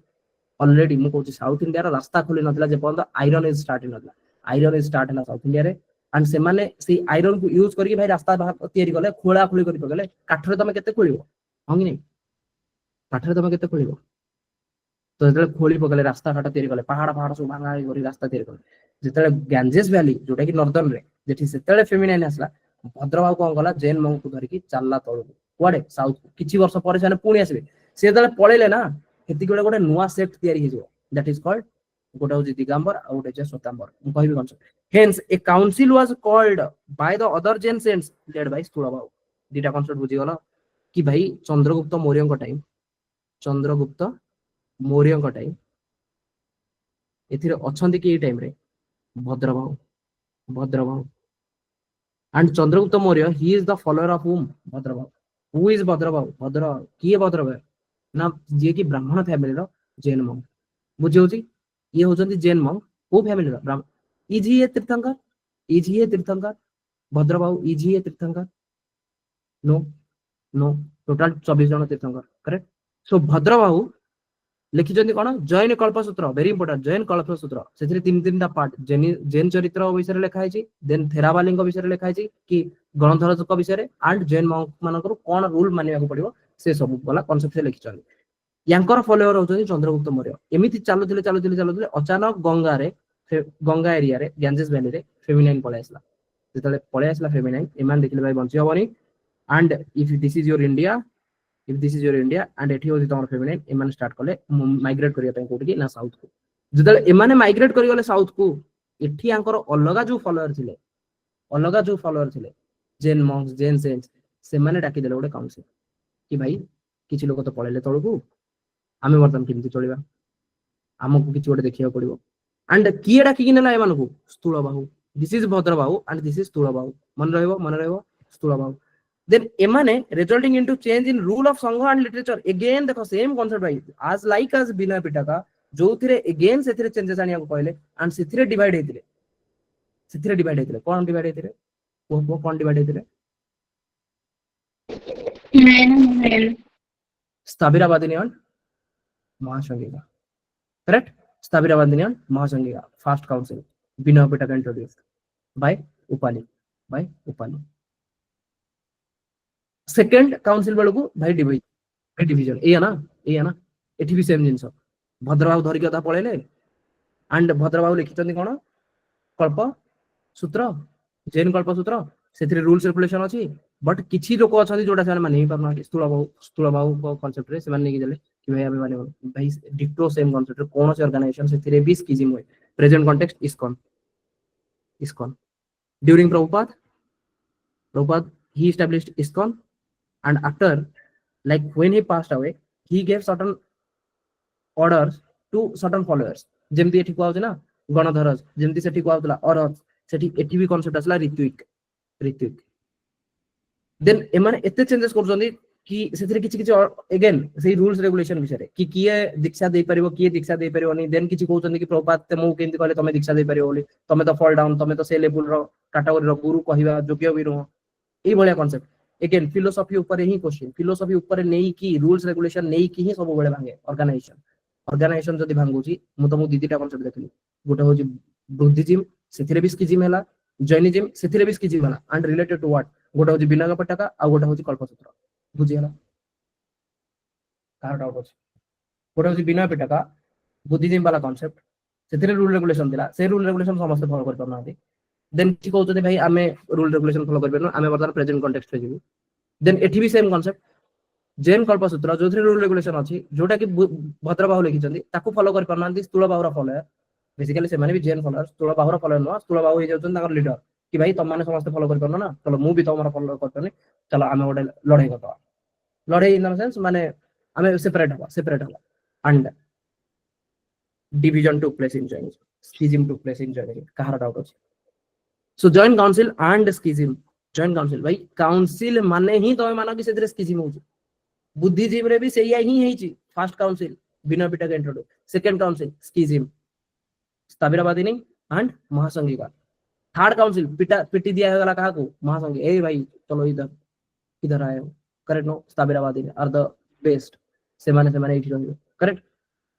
ऑलरेडी मु कहूची साउथ इंडिया रा रास्ता खोली नथला जे पॉइंट आयरन इज स्टार्ट नथला आयरन इज स्टार्ट हला साउथ इंडिया रे एंड से माने से आयरन को यूज करके भाई रास्ता तयारी गले खोला खोली करि पगले काठरे तमे केते खोलिबो हंगी नै काठरे तमे केते खोलिबो तो जेतले खोली पगले रास्ता घाट तयारी गले पहाड़ सब भांगा करी रास्ता तयारी गले जेतले गैंजेस वैली जोटा कि नॉर्दर्न रे जेठी सेतले फेमिनाइन आसला भद्रबाहु कोन गला जैन मंक को धरि की चलला तळु कुआडे साउथ किछि वर्ष परे जाने पुणी आसीबे से जेतले पळेले ना हेति गोटे गोटे नुवा सेक्ट तयारी हे जो दैट इज कॉल्ड गोटे होची दिगंबर आ गोटे श्वेतांबर मु कहबी concept hence a council was called by the other Jain saints led by Sthulabahu दीटा कॉन्सेप्ट बुझी गलो कि भाई चंद्रगुप्त मौर्य टाइम एथिरे अछंती कि टाइम रे Bhadrabahu and Chandragupta Maurya he is the follower of whom Bhadrabahu who is भद्र किए भद्रबाहु ना जे कि ब्राह्मण फैमिली रो जैन मंक बुझे होची ये होचंती जैन मंक को फैमिली रो ब्राह्मण इज ही ए तीर्थंकर भद्रबाहु इज ही ए तीर्थंकर नो टोटल 24 जन तीर्थंकर करेक्ट सो भद्रबाहु लिखिचंती कोन जैन कल्पसूत्र वेरी इंपोर्टेंट जैन कल्पसूत्र सेथिरे तीन पार्ट जैन चरित्र विषय रे लिखा हैची देन थेरावालिंग विषय रे लिखा हैची कि गणधर को विषय रे एंड जैन मंक मानकर कोन रूल मानिया को पड़िबो से सब वाला कांसेप्ट से लिखिचंती यांकर फॉलोअर होचंती चंद्रगुप्त मौर्य एमिति चालुथिले अचानक गंगा एरिया रे गैंजेस वैली रे फेमिनाइन पळे आसला जेतले पळे आसला फेमिनाइन एमान देखिले भाई बंची हबनी and if this is your India and एठी होची तमर फेमिनाइन एमान स्टार्ट कले माइग्रेट करिया पय कोठी ना साउथ को जेतले एमाने माइग्रेट करि गले साउथ को एठी यांकर अलगा जो फॉलोअर थिले जैन मंक्स जैन सेंट्स से माने डाकी देले गोटे काउंसिल कि भाई किछि लोक तो पळेले तळकू आमे वर्तमान केमति चलिबा हमकु किछि गोटे देखिया पड़िबो एंड किए डाकी कि नेला एमानकु Sthulabahu this is Bhadrabahu and this is Sthulabahu मन रहइबो Sthulabahu then emane resulting into change in rule of sangha and literature again देखो सेम कांसेप्ट भाई as like as बिना पिटाका जो थिरे again सेथिरे चेंजेस आनिया को कहले एंड सेथिरे डिवाइड हेतिले कोन डिवाइड हेतिले वो कोन डिवाइड हेतिले Sthaviravadini and Mahasanghika correct Sthaviravadini and Mahasanghika first council बिना Pitaka introduced by Upali second council बेलू भाई डिवीजन ए ना एठी भी सेम जिंस भद्रबाहु धरिक था पळेले एंड भद्रबाहु लिखितंती कोन कल्प सूत्र जैन कल्प सूत्र सेथिरे रूल्स रेगुलेशन अछि बट किछि लोक अछंती जोटा से माने ही परना स्थूलबाहु को कांसेप्ट रे से माने कि देले कि भाई आमे माने भाई डिक्टो सेम कांसेप्ट रे कोन से ऑर्गेनाइजेशन सेथिरे भी स्किज्म होय present context ISKCON during Prabhupada he established ISKCON and after like when he passed away he gave certain orders to certain followers जेमती एठी कोआउ ना गणधरज जेमती सेठी कोआउतला और सेठी एठी भी कांसेप्ट असला ऋत्विक देन एमाने एते चेंजेस करजंदी कि सेथिरे किछि अगेन सेही रूल्स रेगुलेशन विषय कि किए दीक्षा दे परिबो किए दीक्षा दे परिबो नहीं देन किछि कहउचंदी कि प्रभुपाद ते मु केंति कहले तमे दीक्षा दे परिबो बोली तमे तो फॉल डाउन तमे तो से लेवल रो कैटेगरी रो गुरु कहबा योग्य भी रहो ए भलिया कांसेप्ट अगेन फिलोसॉफी ऊपर ही क्वेश्चन फिलोसॉफी ऊपर नहीं कि रूल्स रेगुलेशन नहीं कि ही सब बेले भांगे ऑर्गेनाइजेशन जदी भांगुची मु तो मु दीदीटा कांसेप्ट देखली गोटे होची बुद्धिज्म सेथिरे भी स्किज्म हैला जैनिज्म सेथिरे भी स्किज्म हैला एंड रिलेटेड टू व्हाट गोटे होची बिना पटाका आ गोटे होची कल्पसूत्र बुझी हैला कार डाउट अछि गोटे होची बिना पटाका बुद्धिज्म वाला कांसेप्ट सेथिरे रूल रेगुलेशन दिला से रूल रेगुलेशन समस्त फॉलो कर परना देन कि कहउते भाई आमे रूल रेगुलेशन फॉलो कर परनो आमे वर्तमान प्रेजेंट कॉन्टेक्स्ट रे जीवु देन एठी भी सेम कांसेप्ट जैन कल्पसूत्र जोथरे रूल रेगुलेशन अछि जोटा कि भद्रबाहु लिखिचंदी ताकू फॉलो कर परनांती स्थूलबाहुरा फॉलोअर बेसिकली से माने भी जैन फॉलोअर स्थूलबाहुरा फॉलोअर नो स्थूलबाहु हे जाउछन ताकर लीडर कि भाई तुम माने समस्त फॉलो कर परनो ना चलो मु भी तमरा फॉलो करतनी चलो आमे ओडे लड़ाई करतवा लड़ाई इन द सेंस माने आमे सेपरेट हवा and division took place in Jainism schism took place in Jainism कहार डाउट अछि so joint council and schism joint council भाई काउंसिल माने ही तमे मानो कि सेतरे स्किज्म होउछ बुद्धिज्म रे भी सेया ही हेची फर्स्ट काउंसिल बिना Pitaka introduce. Second council schism, Sthaviravadini and Mahasanghika. Third council पिटी दिया गला कहा को, महासंघी, ए भाई चलो इधर आए हो, correct no, Sthaviravadini are the best, से माने एठी रहियो, करेक्ट।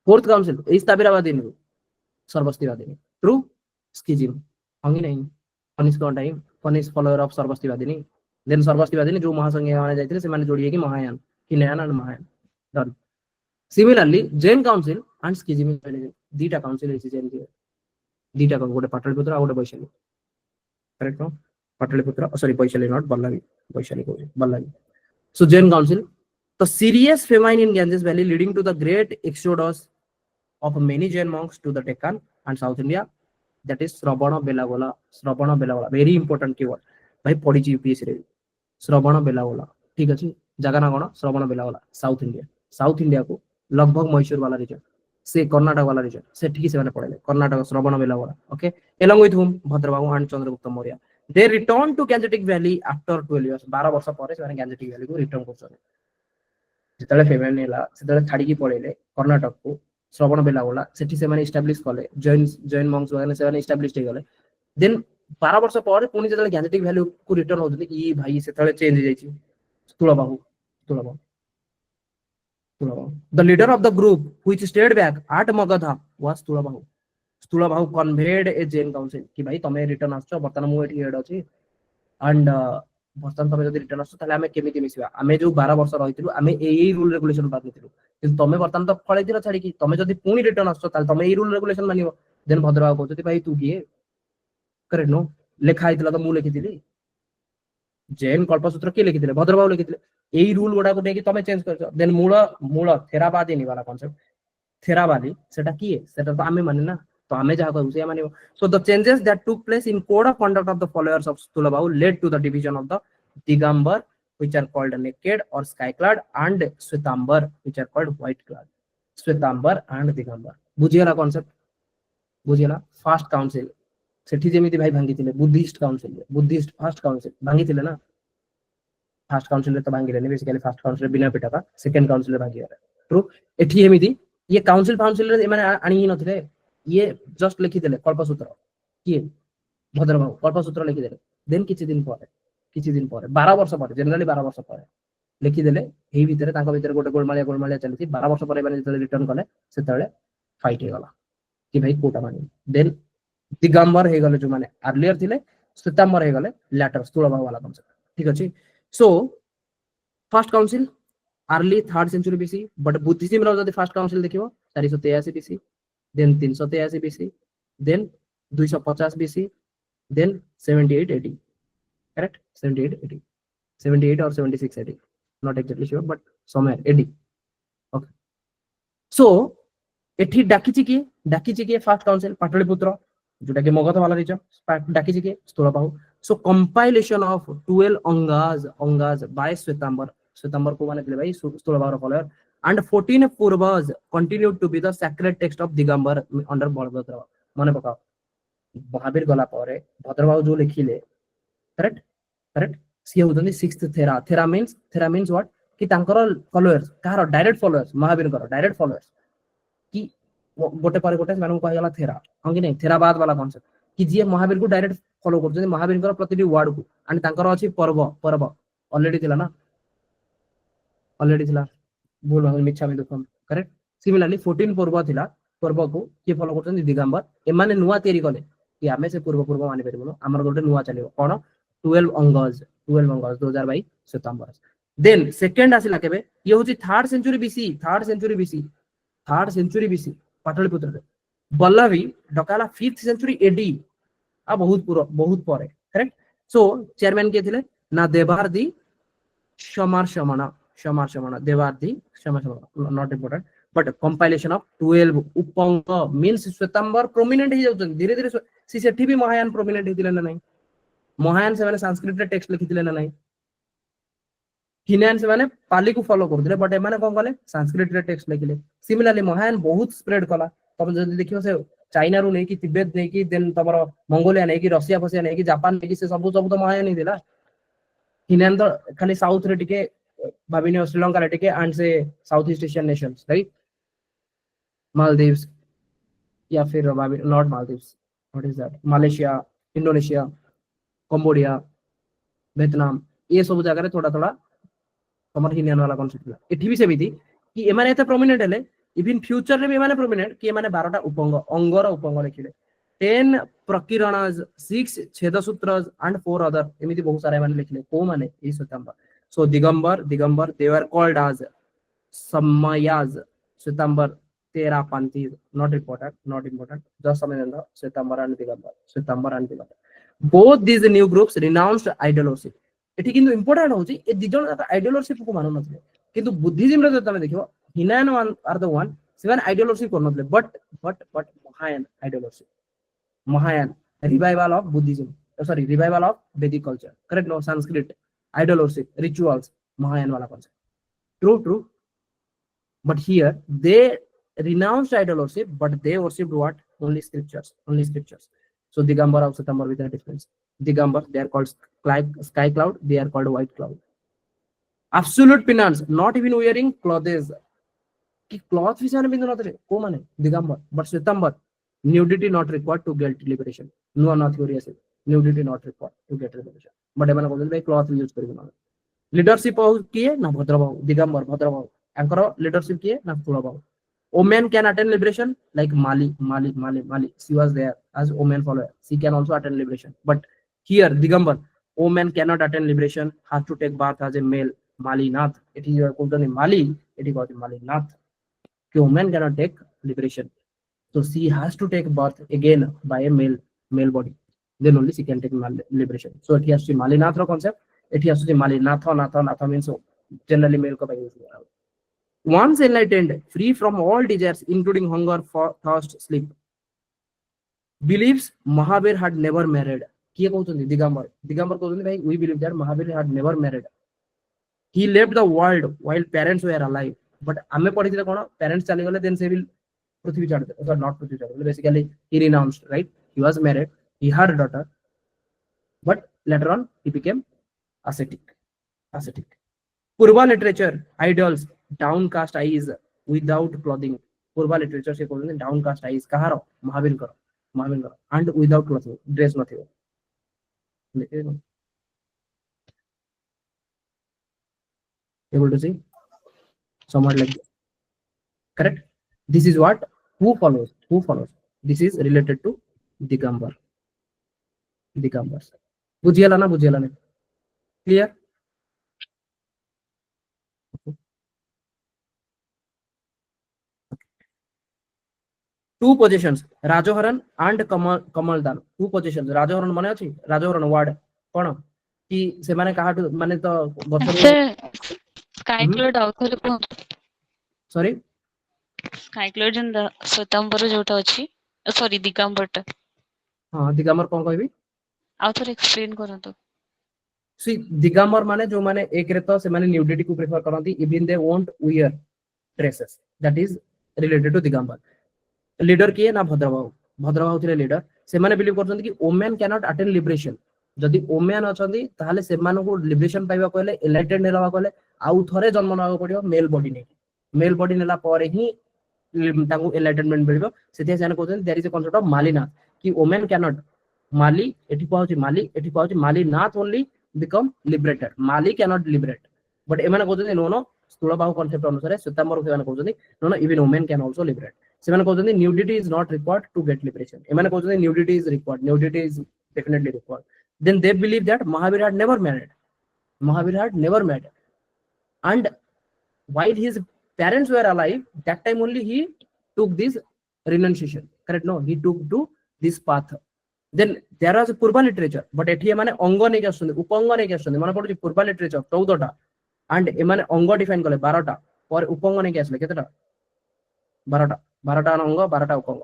फोर्थ काउंसिल ए स्थाविरवादिनी सर्वस्तिवादिनी, ट्रू। स्किज्म हंगी नहीं, फनिस कौन टाइम, फनिस follower of Sarvastivadini, then Sarvastivadini जो महासंघी माने जाइथिले से माने जोड़िए कि Mahayana, Hinayana and Mahayana, done. Similarly Jain council and schism, दीटा काउंसिल है जैन के, दीटा को गोटे पाटलिपुत्र आ गोटे Vaishali, correct no, Pataliputra sorry Vaishali not बल्लावी, Vaishali को Vallabhi. So Jain council, the serious famine in Ganges Valley leading to the great exodus of many Jain monks to the Deccan and South India, that is Sravana Belagola, Sravana Belagola, very important keyword भाई पढ़ी UPSC रे, श्रवण बेलागोला, ठीक अछि, जगह ना कोन श्रवण Belagola, south India, south India को लगभग मैसूर वाला रीजन से कर्नाटक वाला रीजन से ठीक से माने पड़ेले, Karnataka Shravana Belagola, okay, along with whom Bhadrabahu and Chandragupta Maurya, they returned to Gangetic Valley after 12 years, 12 वर्ष ପରେ ସେମାନେ Gangetic Valley को रिटर्न करछन। ଯେତେବେଳେ ଫେମାଇନ୍ ହେଲା ସେତେବେଳେ ଛାଡିକି ପଳେଇଲେ କର୍ଣ୍ଣାଟକକୁ, ଶ୍ରବଣ ବେଲାଗୋଲା, ସେଠି ସେମାନେ ଇଷ୍ଟାବ୍ଲିଶ କଲେ, ଜୈନ ମଙ୍କ୍ସ ମାନେ ସେମାନେ ଇଷ୍ଟାବ୍ଲିଶ ହେଇଗଲେ। ଦେନ୍ 12 ବର୍ଷ ପରେ ପୁଣି ଯେତେବେଳେ ଗ୍ୟାନେଟିକ୍ ଭ୍ୟାଲ୍ୟୁକୁ ରିଟର୍ନ ହଉଛନ୍ତି, ଇ ଭାଇ ସେତେବେଳେ ଚେଞ୍ଜ ହେଇଯାଇଛି, ସ୍ଥୂଳବାହୁ, ସ୍ଥୂଳବାହୁ, ସ୍ଥୂଳବାହୁ। The leader of the group which stayed back at Magadha was ସ୍ଥୂଳବାହୁ। ସ୍ଥୂଳବାହୁ conveyed a Jain council कि भाई तमे रिटर्न आछो, वर्तमान मु एठी हेड अछि एंड वर्तमान तमे जदि रिटर्न आछो ताले आमे केमिति मिसिबा, आमे जो 12 वर्ष रहितिलु आमे एई रूल रेगुलेशन पाथिलु, किंतु तमे वर्तमान तो फळैतिर छाडी कि तमे जदि पुनी रिटर्न आछो ताले तमे एई रूल रेगुलेशन मानिबो। देन भद्रबाहु कहते भाई तू किए, करेक्ट नो, लेखा आइतला तो मु लिखिथिली, जैन कल्पसूत्र के लिखिथिले, भद्रबाहु लिखिथिले, एई रूल गुडा को नेकी तमे चेंज करछो। देन मूल मूल थेरावादी वाला कांसेप्ट, थेरावादी सेटा किए, सेटा तो आमे माने ना, तो आमे जहा कहू से मानिबो। So the changes that took place in code of conduct of the followers of Sthulabahu led to the division of the Digambara which are called naked or sky clad and Shwetambara which are called white clad, Shwetambara and Digambara। बुझियला concept, बुझियला। First council सेठी जेमिति भाई भांगिथिले, Buddhist council, Buddhist first council भांगिथिले ना, first council रे तो भांगिलेनी, बेसिकली फास्ट काउंसिल बिना पिटाका सेकंड काउंसिल रे भांगिगले, ट्रू। एठी एमिति ये काउंसिल फाउंसिल रे माने आनी ही नथिले, ये जस्ट लिखिदेले कल्पसूत्र, किए भद्रबाहु कल्पसूत्र लिखिदेले। देन किछि दिन पर 12 वर्ष पर, जनरली 12 वर्ष पर लिखिदेले, एही भितरे तांको भितरे गोटे गोलमालिया चलती। 12 वर्ष पर माने जते रिटर्न कले सेतेले फाइट हे गला कि भाई कोटा मानी। देन दिगंबर हे गले जो माने अर्लियर थिले, श्वेतांबर हे गले लैटर, स्थूलबाहु वाला कांसेप्ट, ठीक अछि। So first council early 3rd century BC, but Buddhism रो जदि फर्स्ट काउंसिल देखिबो 483 BC, then 383 BC, then 250 BC, then 78 80, correct, 78 80, 78 or 76 80, not exactly sure but somewhere 80, okay। so एठी डाकिछि कि फर्स्ट काउंसिल पाटलिपुत्र जोटा कि मगध वाला रीजन, डाकिछि कि Sthulabahu. So compilation of 12 Angas by Shwetambara को माने भाई स्थूलबाहु फॉलोअर एंड 14 पूर्वज continued to be the sacred text of Digambara under Balabhadra. माने पकाओ महावीर गला पारे भद्रबाहु जो लिखिले, करेक्ट करेक्ट, सी होतनी 6th थेरा मींस व्हाट कि तांकर फॉलोअर्स, कार डायरेक्ट फॉलोअर्स, महावीर कर डायरेक्ट फॉलोअर्स कि गोटे पर गोटे मानू कहला थेरा, हां कि नहीं, थेरावाद वाला कांसेप्ट कि जे महावीर को डायरेक्ट फॉलो करछन, महावीर कर प्रतिटी वर्ड को, एंड तांकर अछि पर्व ऑलरेडी थिला ना, ऑलरेडी थिला, बोल भाई मिच्छा में दुखम, करेक्ट। सिमिलरली 14 पर्व थिला, पर्व को के फॉलो करछन दिगंबर, ए माने नुवा तयारी कले कि आमे से पूर्व मानि परबो, हमर गोटे नुवा चलिबो कोन 12 Angas 2000 by Shwetambara. Then second आसिला केबे, ये होची 3rd सेंचुरी बीसी पाटलिपुत्र रे, बल्लवी डकाला 5th सेंचुरी एडी, आ बहुत परे, करेक्ट। सो चेयरमैन के थिले ना Devardhi Shamar Devardhi Shamar, not important, but compilation of 12 Upanga means Shwetambara prominent ही जाउछन धीरे धीरे, सी सेठी भी महायान प्रोमिनेंट हितिले ना नहीं, महायान से माने संस्कृत रे टेक्स्ट लिखिथिले ना नहीं, हिनयान से माने पाली को फॉलो करथिले, बट ए माने कोन कहले संस्कृत रे टेक्स्ट लिखिले। सिमिलरली महायान बहुत स्प्रेड कला, तब जदि देखियो से चाइना रू नै कि तिब्बत नै कि देन तमर मंगोलिया नै कि रशिया फसिया नै कि जापान नै कि से सब तो महायान ही दिला। हिनयान तो खाली साउथ रे टिके भाबिनियो, श्रीलंका रे टिके, एंड से south east Asian Nations, right. Maldives या फिर not Maldives, what is that, Malaysia, Indonesia, Cambodia, Vietnam, ये सब जगह थोड़ा थोड़ा तमर हिनियन वाला कॉन्सेप्ट एठी भी सेमिति कि एमाने एते प्रोमिनेंट हेले इवन फ्यूचर रे भी एमाने प्रोमिनेंट कि एमाने 12टा उपंग अंगर उपंग लिखिले 10 प्रकीर्णाज 6 छेद सूत्रज एंड 4 अदर एमिति बहुत सारा एमाने लिखिले को माने ई Shwetambara. So Digambara they were called as समयाज Shwetambara 13 Panthi, not important, just समझ लेना Shwetambara and Digambara both these new groups renounced idolship। एठी किंतु इंपोर्टेंट होची ए दि जण आइडियोलरशिप को मानु नथले किंतु बुद्धिज्म रे तमे देखिबो Hinayana one are the one seven idol worship कर नथले but Mahayana idol worship, Mahayana revival of Buddhism, sorry revival of Vedic culture, correct no, Sanskrit idol worship rituals Mahayana वाला concept, true but here they renounced idolatry but they worshipped what, only scriptures. So Digambara also Shwetambara with a difference. Digambara they are called sky cloud, they are called white cloud. Absolute penance, not even wearing clothes कि cloth भी साने बिंदु नतरे को माने Digambar, but Shwetambara nudity not required to get liberation, no not curious, nudity not required to get liberation, but एमाने कहते भाई cloth use करिबो ना। लीडरशिप किए ना भद्रबाहु, दिगंबर भद्रबाहु एंकर लीडरशिप किए ना स्थूलबाहु। Women can attend liberation like Mali, she was there as woman follower, she can also attend liberation, but here Digambar woman cannot attend liberation, has to take birth as a male Mali Nath, it is called Mali, it is called Mali Nath, woman cannot take liberation, so she has to take birth again by a male body, then only she can take liberation. So it has to be Mali Nath concept, it has to be Mali Natha means so generally male ko use kara. Once enlightened, free from all desires, including hunger, thirst, sleep, believes Mahavir had never married. Digambar we believe that Mahavir had never married. He left the world while parents were alive. But ame padhithile kono, parents chali gale, then they will Prithvi chhadi dele, or not Prithvi chhadi dele. Basically, he renounced, right? He was married, he had a daughter, but later on he became ascetic. Purva literature, idols, downcast eyes without clothing. Purva literature se कहते downcast eyes कहारो महावीर करो and without clothing, dress नथियो। Able to see somewhat like this, correct? This is what who follows. This is related to Digambara. बुझियला ना clear? Two positions, Rajoharan and Kamaldan. Two positions, Rajoharan माने अछि, Rajoharan word कोन कि से माने काहाटु माने तो sky cloud author cone, sorry sky cloud in the Shwetambara जोटा अछि, sorry Digambara हां दिगंबर कोन कहबी author explain करंतो। See Digambara माने जो माने एक रे तो से माने न्यूडिटी को prefer करंती, even they won't wear dresses, that is related to Digambara. Leader किए ना भद्रबाहु थिले लीडर, से माने बिलीव करछन कि women can not attend liberation, जदि वुमेन अछंती ताहाले से माने को लिबरेशन पाइबा कहले एनलाइटेंड हेला कहले आउ थरे जन्म नवा पड़ियो मेल बॉडी नेला परे ही ताको एनलाइटेनमेंट मिलबो। सेते जाने कहछन there is a concept of Mallinath कि वुमेन कैन नॉट माली एठी पाउची Mallinath only become liberated, Malli can not liberate, but एमाने कहछन नो स्थूलबाहु कांसेप्ट अनुसार श्वेतांबर के माने कहछन no even women can also liberate. ସେମାନେ କହୁଛନ୍ତି nudity is not required to get liberation, ଏମାନେ କହୁଛନ୍ତି nudity is required, nudity is definitely required. Then they believe that Mahavir had never married, and while his parents were alive, that time only he took this renunciation, correct? No, he took to this path. Then there was Purva literature, but एठी एमाने अंग नै के आछन, उपंग नै के आछन, माने पडुची Purva literature 14 टा and एमाने अंग डिफाइन करले 12 टा और उपंग नै के आछले केतेटा 12 टा अंग 12 टा उपंग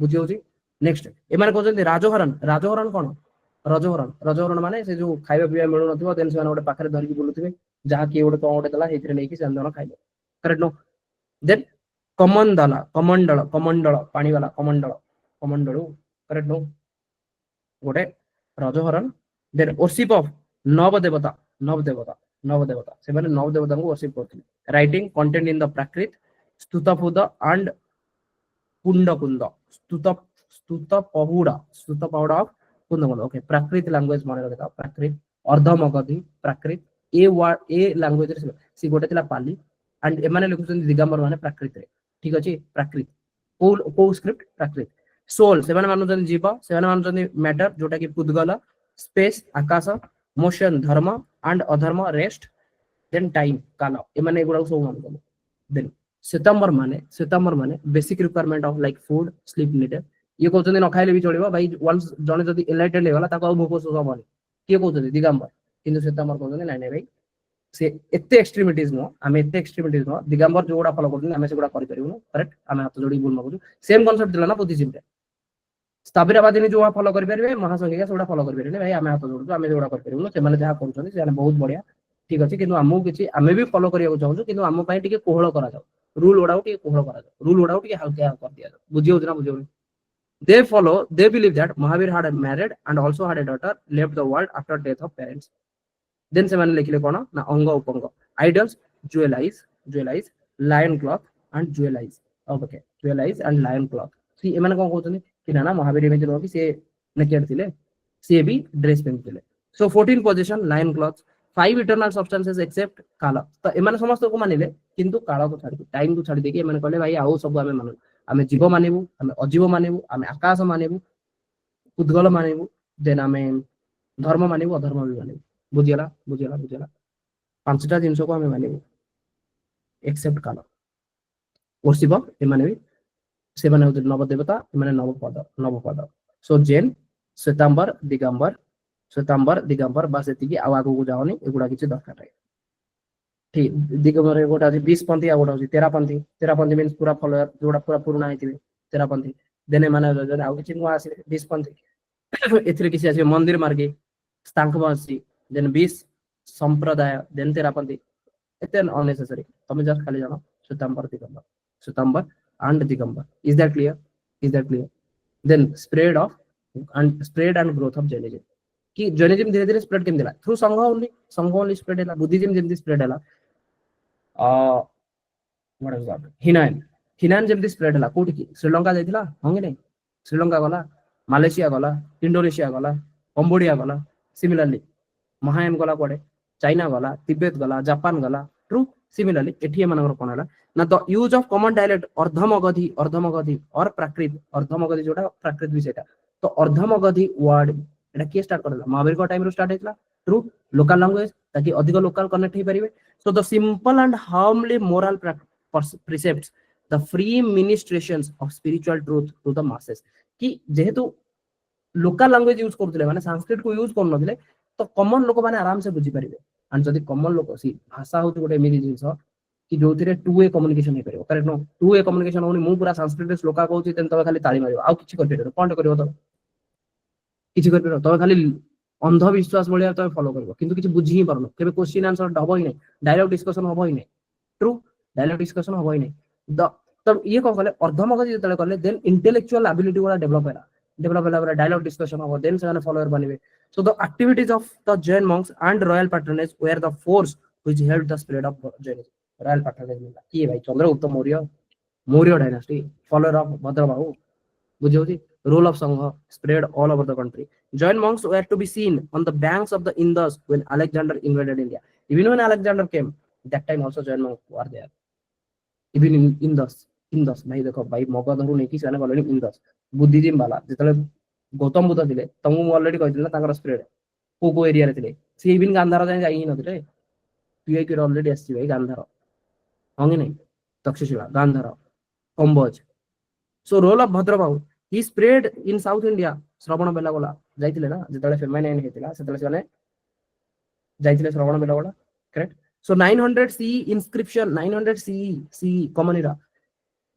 बुझी होची। नेक्स्ट एमाने कहउछन राजहरण कोन, रजहरण माने से जो खाइबा पिबा मिलु नथिबो, देन से गोटे पाखरे धरिकी बुलुथिबे, जहा कि गोटे कोन गोटे दला हेथिरे नै कि से जन खाइले, करेक्ट नो। देन कमंडल पानी वाला कमंडलु, करेक्ट नो, गोटे रजहरण। देन वर्शिप ऑफ नव देवता से माने नव देवता को वर्शिप करथिले। Writing content in the Prakrit स्तुतपुद and Kunda Suttapahuda of Kunda okay Prakrit language माने रखता Prakrit Ardhamagadhi Prakrit a language रे सी गोटे थिला पाली एंड एमाने लिखुछन दिगंबर माने प्राकृत रे ठीक अछि प्राकृत को स्क्रिप्ट प्राकृत सोल सेमाने मानुछन जीव सेमाने मानुछन मैटर जोटा कि पुद्गल स्पेस आकाश मोशन धर्म एंड अधर्म रेस्ट देन टाइम काल एमाने एगुडा सब मानुछन देन श्वेतांबर माने basic requirement of like food sleep needed ये कहउछन न खाइले भी चलिबो भाई वंस जने जदी एनलाइटेड हे गला ताको आ भोक शोष हबनी किए कहउछन दिगंबर किंतु श्वेतांबर कहउछन नाइ नाइ भाई से एते एक्सट्रीमिटीज नो आमे एते एक्सट्रीमिटीज नो दिगंबर जोडा फॉलो करछन आमे सेगुडा करि परिबो करेक्ट आमे हाथ जोडी बोल मागु सेम कांसेप्ट दिला ना बुद्धिज्म रे स्थाबिराबादी ने जो फॉलो करि परिबे महासंघिका सेगुडा फॉलो करि परिबे भाई आमे हाथ जोडु आमे जोडा करि परिबो से माने जहा करछन से माने बहुत बढ़िया ठीक अछि किंतु हमहु किछि आमे भी फॉलो करिया चाहू किंतु हम पई टिके कोहळ करा जाऊ रूल उडाउ टिके कोहळ करा जाऊ रूल उडाउ टिके हल्का कर दिया जाऊ बुझियो ना बुझियो they believe that Mahavir had married and also had a daughter left the world after death of parents then ସେମାନେ ଲେଖିଲେ କଣ ନା ଅଙ୍ଗ ଉପଙ୍ଗ idols jewel eyes lion cloth and jewel eyes okay jewel eyes and lion cloth सी एମାନେ କଣ କହୁଛନ୍ତି कि ना महावीर एମିତି नहो कि से नेकेड थिले से भी dress पिन्थिले so 14 position lion cloth 5 eternal substances except काल तो एମାନେ समस्त को मानिले किंतु काल को छाडी टाइम को छाडी देके एମାନେ कहले भाई आउ सब आमे मानू आमे जीव मानिबु आमे अजीव मानिबु आमे आकाश मानिबु उद्गल मानिबु देन आमे धर्म मानिबु अधर्म भी मानिबु बुझियला पांचटा जिंस को आमे मानिबु एक्सेप्ट काल वर्षिप एमाने भी से माने होते नव देवता एमाने नवपद सो जैन श्वेतांबर दिगंबर बस एतिकी आ आगु को जाओनी एगुडा किछि दरकार है ठीक दिगंबर एगोटा 20 पंथी आ गोटा 13 पंथी मींस पूरा फॉलोअर जोडा पूरा पुराना आइतिबे 13 पंथी देने माने जने आ किछि नुवा आसी 20 पंथी एथिरे किछि आसी मंदिर मार्गे स्थांकवासी देन 20 संप्रदाय देन 13 पंथी एते अननेसेसरी तमे जस्ट खाली जानो Shvetambar and Digambara is that clear then spread and growth of Jainism कि Jainism धीरे धीरे स्प्रेड केम दिला थ्रू संघ ओनली स्प्रेड हैला बुद्धिज्म जेमति स्प्रेड हैला व्हाट इज दैट हिनान जेमति स्प्रेड हैला कोठी की श्रीलंका जाइतिला हंगे नै श्रीलंका गला मालयेशिया गला इंडोनेशिया गला कंबोडिया गला सिमिलरली महायान गला कोडे चाइना गला तिब्बत गला जापान गला ट्रू सिमिलरली एठी मानकर कोन हैला ना the use of common dialect Ardhamagadhi और प्राकृत अर्धमगधी जोटा प्राकृत भी सेटा तो अर्धमगधी वर्ड एटा के स्टार्ट करला महावीर को टाइम रो स्टार्ट हेतला ट्रू लोकल लैंग्वेज ताकि अधिक लोकल कनेक्ट हे परिबे so the simple and harmless moral precepts the free ministrations of spiritual truth to the masses कि जेहेतु लोकल लैंग्वेज यूज करथले माने संस्कृत को यूज करन नथिले तो कॉमन लोक माने आराम से बुझी परिबे एंड जदी कॉमन लोक सी भाषा होत गोटे एमिति जिंस कि जो थिरे टू वे कम्युनिकेशन हे परिबो correct no two way communication होनी मु पूरा संस्कृत श्लोका कहउची तेन तो खाली ताली मारियो आ किछि कर परिबो कोन करिवो तो किछि कर परिबो तो खाली अंधविश्वास बलिया तो फॉलो करबो किंतु किछि बुझी ही परनो केबे क्वेश्चन आंसर हबो ही नै डायलॉग डिस्कशन हबो ही नै ट्रू डायलॉग डिस्कशन हबो ही नै तब ये कोन कहले अर्धमगधी जतले कहले देन इंटेलेक्चुअल एबिलिटी वाला डेवलप होला डायलॉग डिस्कशन हबो देन से फॉलोअर बनिबे so the activities of the Jain monks and royal patronage were the force which helped the spread of Jainism royal patronage मिला की भाई Chandragupta Maurya dynasty follower of Bhadrabahu बुझियो जी role of sangha spread all over the country Jain monks were to be seen on the banks of the Indus when Alexander invaded India even when Alexander came that time also Jain monks were there even in Indus भाई देखो भाई मौका धरु नै कि सेने बोलनी Indus Buddhism वाला जेतले गौतम बुद्ध थिले तमु ऑलरेडी कहितले ताकर स्प्रेड को एरिया रे थिले से इवन गांधार जाय जाई नथिले PYQ रे ऑलरेडी आसी भाई गांधार हंगे नै Taxila Gandhara Kamboja so role of Bhadrabahu he spread in South India Shravanabelagola जाइतिले ना जेतले फेमाइन हेतिला सेतले सेने जाइतिले Shravanabelagola correct so 900 CE inscription 900 CE common era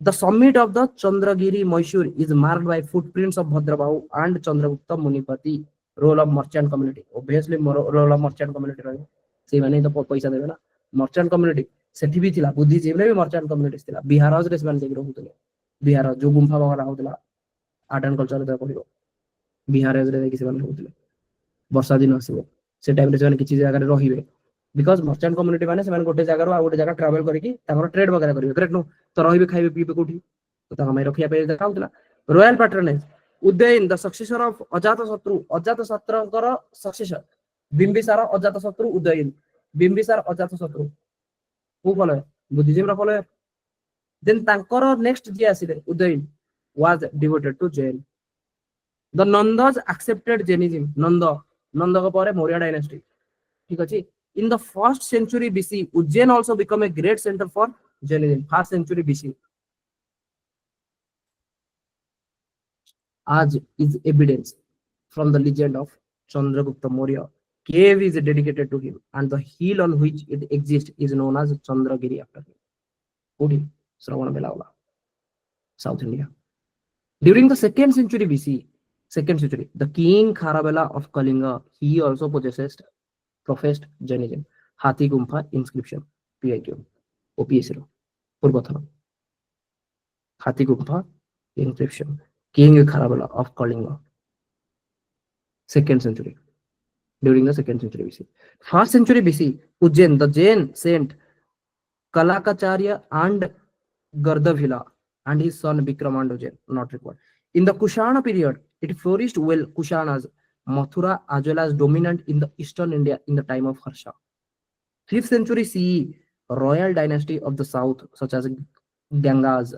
the summit of the Chandragiri Mysore is marked by footprints of Bhadrabahu and Chandragupta Munipati role of merchant community obviously role of merchant community रहे से माने तो पैसा देबे ना merchant community सेठी भी थिला Buddhism रे भी merchant community थिला बिहार रे से माने रहउतले बिहार जो गुंफा वगैरह होतला आर्ट एंड कल्चर दे पड़िबो बिहार रे किसी माने रहउतले वर्षा दिन आसीबो से टाइम रे जने किछि जगह रे रहिबे बिकॉज मर्चेंट कम्युनिटी माने सेमान गोटे जगह आ गोटे जगह ट्रैवल करके ताकर ट्रेड वगैरह करिवे करेक्ट नो तो रहिबे खाइबे पीबे कोठी तो ताका मै रखिया पे देखाउतला royal patronage Udayan the successor of अजात शत्रुकर सक्सेसर बिंबिसार अजात शत्रु उदयन बिंबिसार अजात शत्रु को फॉलो बुद्धिज्म रा फॉलो देन तांकर नेक्स्ट जे आसीले Udayan was devoted to Jain the Nandas accepted Jainism Nanda को परे मौर्य डायनेस्टी ठीक अछि in the first century BC Ujjain also became a great center for Jainism first century BC as is evidence from the legend of Chandragupta Maurya cave is dedicated to him and the hill on which it exists is known as Chandragiri after him Udi Sravanabelaula South India during the second century BC the king Kharavela of Kalinga he also professed Jainism Hathi Gumpha inscription PYQ UPSC पूर्वथर Hathi Gumpha inscription King Kharavela of Kalinga second century during the second century BC first century BC Ujjain the Jain saint Kalakacharya and Gardavila and his son Vikramand Ujjain not required in the Kushana period it flourished well Kushanas Mathura as well as dominant in the eastern India in the time of Harsha 5th century CE royal dynasty of the south such as Angas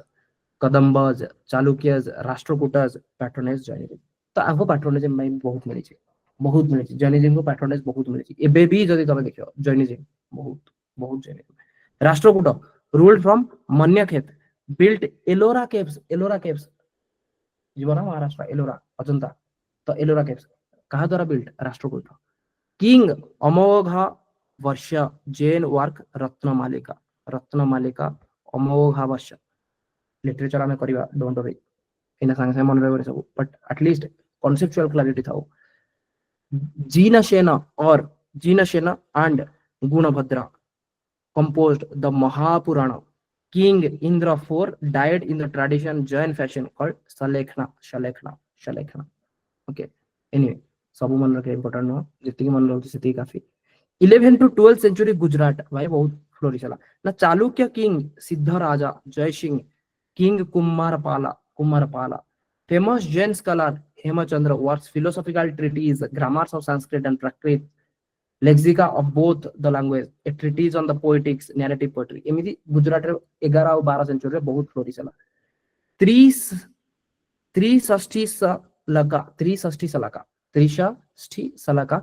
Kadambas Chalukyas Rashtrakutas patronage Jainism तो आगो patronage में बहुत मिली Jainism को patronage बहुत मिली एबे भी जदि तमे देखियो Jainism बहुत Jainism Rashtrakuta ruled from Manyakhet built Ellora caves जीवन महाराष्ट्र एलोरा अजंता तो एलोरा caves कहा द्वारा built Rashtrakuta King Amogha Varsha Jain work Ratnamalika Amogha Varsha literature आमे करिवा don't worry इन संगे मन रहे सब but at least conceptual clarity था Jinasena and Gunabhadra composed the Mahapurana King Indra IV died in the tradition Jain fashion called Shalekhna okay anyway सब मन रखे important no जितनी मन रखे सिटी काफी 11th to 12th century Gujarat भाई बहुत फ्लोरिश चला ना Chalukya king Siddha Raja Jai Singh king Kumarapala famous Jain scholar Hemachandra works philosophical treatise grammars of Sanskrit and Prakrit lexica of both the language a treatise on the poetics narrative poetry एमिति गुजरात रे 11 और 12 century रे बहुत flourish चला 360 Salaka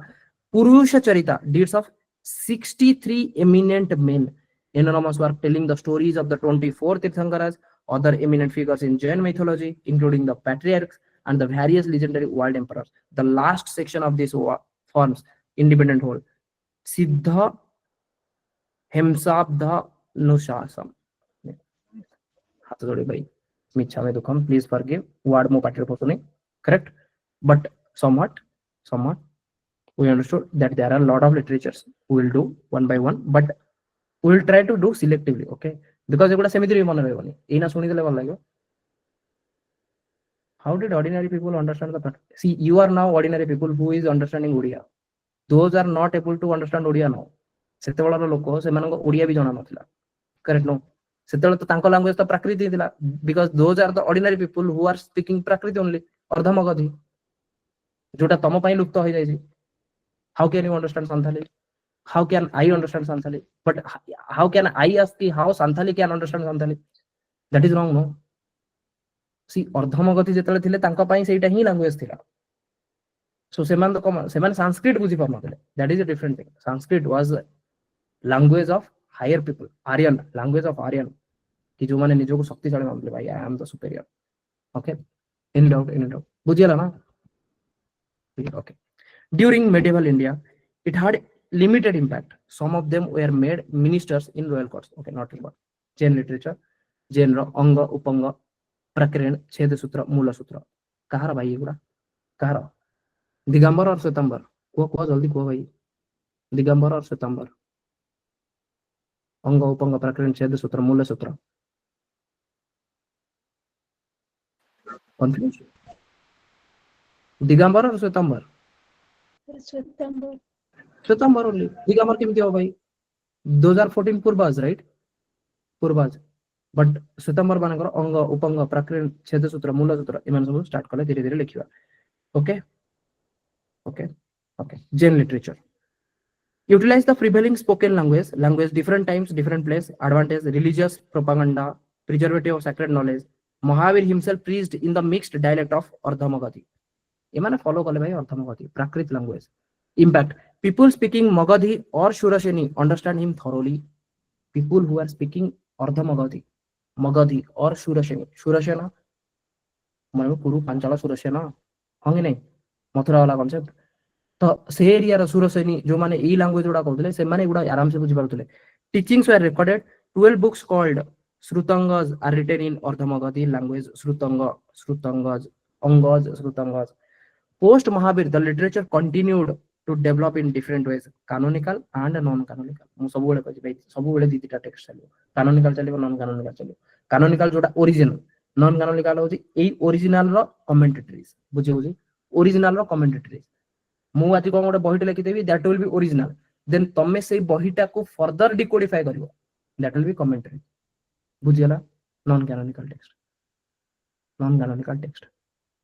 Purusha Charita deeds of 63 eminent men anonymous work telling the stories of the 24 Tirthankaras other eminent figures in Jain mythology including the patriarchs and the various legendary world emperors the last section of this forms independent whole Siddha Hemsabdha Nushasam हाथ जोड़े भाई मिच्छा में दुखम please forgive word mo patir photone correct but somewhat we understood that there are a lot of literatures we will do one by one but we will try to do selectively okay because एगुडा सेमिति रे मन रहबनी एना सुनी देले भल लागो how did ordinary people understand the see you are now ordinary people who is understanding Odia those are not able to understand Odia now सेते बळर लोक से मानको ओडिया भी जणा नथिला करेक्ट नो सेते तो तांको लैंग्वेज तो प्राकृत दिला because those are the ordinary people who are speaking Prakrit only Ardhamagadhi जोटा तम पई लुप्त हो जाई how can you understand Santali how can I understand Santali but how can I ask how Santali can understand Santali that is wrong no see Ardhamagadhi जेतले थिले तांको पई सेटा ही लैंग्वेज थिला so seman Sanskrit बुझी पारनथिले that is a different thing Sanskrit was language of higher people Aryan language of Aryan कि जो माने निजो को शक्तिशाली मानले भाई I am the superior okay any doubt बुझियला ना okay during medieval India it had limited impact some of them were made ministers in royal courts okay not important Jain literature Jain ro Anga Upanga Prakrin Cheda Sutra Mula Sutra kahara भाई एगुडा kahara Digambar और श्वेतंबर को जल्दी को भाई दिगंबर और श्वेतंबर अंग उपंग प्रकरण छेद सूत्र मूल सूत्र कंफ्यूजन दिगंबर और श्वेतंबर ओनली दिगंबर केमती हो भाई 2014 पूर्वाज राइट पूर्वाज बट श्वेतांबर मानकर अंग उपंग प्राकृत छेद सूत्र मूल सूत्र एमान सब स्टार्ट कले धीरे धीरे लिखिबा okay okay okay Jain literature utilize the prevailing spoken language different times different place advantage religious propaganda preservative of sacred knowledge Mahavir himself preached in the mixed dialect of Ardhamagadi एमाने फॉलो कले भाई Ardhamagadi Prakrit language impact people speaking Magadhi or Shurasheni understand him thoroughly people who are speaking Ardhamagadi Magadhi or Shurasheni Shurashena मन पुरु पांचाला सुरसेना हंगे नहीं मथुरा वाला concept तो से area सुरसेनी जो माने ई लैंग्वेज गुडा कहउतले से माने गुडा आराम से बुझी पारुतले teachings were recorded 12 books called Shrutangas are written in Ardhamagadhi language Shrutangas Shrutangas post Mahabir the literature continued to develop in different ways canonical and non canonical मु सब बेले कहछि भाई सब बेले दीटा टेक्स्ट चलियो canonical चलियो non canonical चलियो canonical जोटा ओरिजिनल non canonical होछि एई ओरिजिनल रो कमेंटेटरीज बुझे बुझे ओरिजिनल रो कमेंटेटरीज मु आजि कोन गोटे बहिटे लिखि देबी that will be original then तमे सेई बहिटा को फर्दर डिकोडिफाई करिवो दैट विल बी कमेंटरी बुझियला non canonical text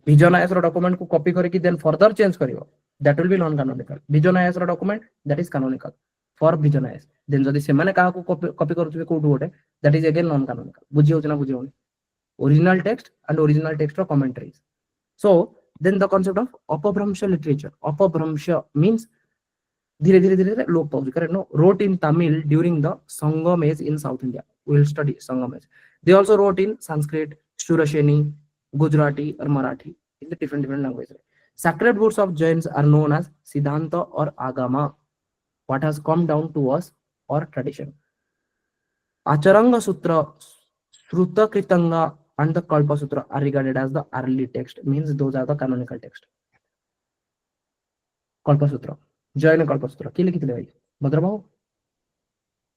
Vision IS document को कॉपी करके then further change करिवो that will be non canonical Vision IS document that is canonical for Vision IS then जदि से माने काहा को कॉपी करथुबे कोठु गोटे that is again non canonical बुझि होछ ना बुझि होनी original text and original text ro commentaries so then the concept of apabhramsha literature apabhramsha means धीरे धीरे लोप पाउछ correct no wrote in Tamil during the Sangam age in South India we will study Sangam age they also wrote in Sanskrit Shurasheni Gujarati or Marathi in the different languages. Sacred books of Jains are known as Siddhanta or Agama, what has come down to us or tradition. Acharanga Sutra, Sruta Kritanga and the Kalpa Sutra are regarded as the early text, means those are the canonical text. Kalpa Sutra, Jaina Kalpa Sutra, ki likhithile bhai? Bhadrabhav?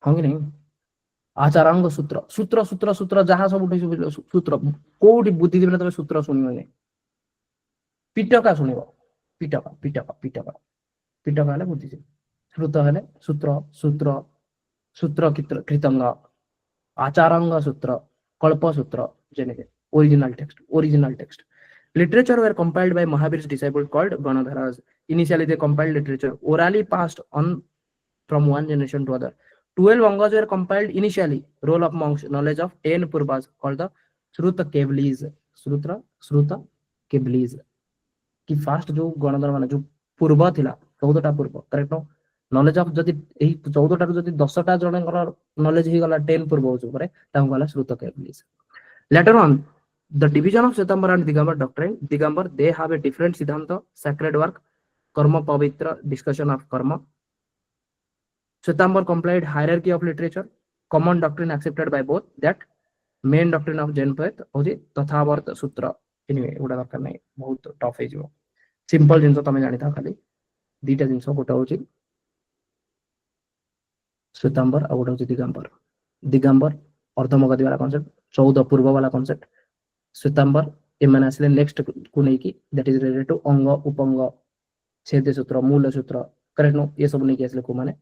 Hangi nahi? Acharanga सूत्र सूत्र सूत्र सूत्र जहाँ सब उठे सूत्र कोडी बुद्धिजीवी तमे सूत्र सुनियो नै पिटका सुनिबो पिटका पिटका पिटका पिटका हले बुद्धिजीवी श्रुत हले सूत्र सूत्र सूत्र कृतंग आचारांग सूत्र कल्प सूत्र जेने original text literature were compiled by Mahavir's disciples called Ganadharas initially they compiled literature orally passed on from one generation to other 12 Angas were compiled initially. Role of monks, knowledge of 10 Purvas called the Sruta Kevlis. Sruta Kevlis. कि fast जो गणधर माने जो पूर्व थिला 14टा पूर्व correct no knowledge of जदी एही 14टा रु जदी 10टा जनकर नॉलेज ही गला 10 पूर्व हो परे ताऊ गला Sruta Kevlis. Later on the division of Shwetambara and Digambara doctrine Digambar they have a different siddhanta sacred work karma pavitra discussion of karma Shwetambara complied hierarchy of literature, common doctrine accepted by both, that main doctrine of Jain faith, hoji Tathavarta Sutra. Anyway, उड़ा दरकार नहीं, बहुत tough है जो. Simple जिनको तमें जानी था खाली, दीटा जिनको कोटा होची. Shwetambara और होची Digambara. Digambara अर्धमगधी वाला concept, 14 पूर्व वाला concept. Shwetambara एमन असले next को नहीं की, that is related to अंग उपंग छेद सूत्र मूल सूत्र करेक्ट नो ये सब नहीं की असले को माने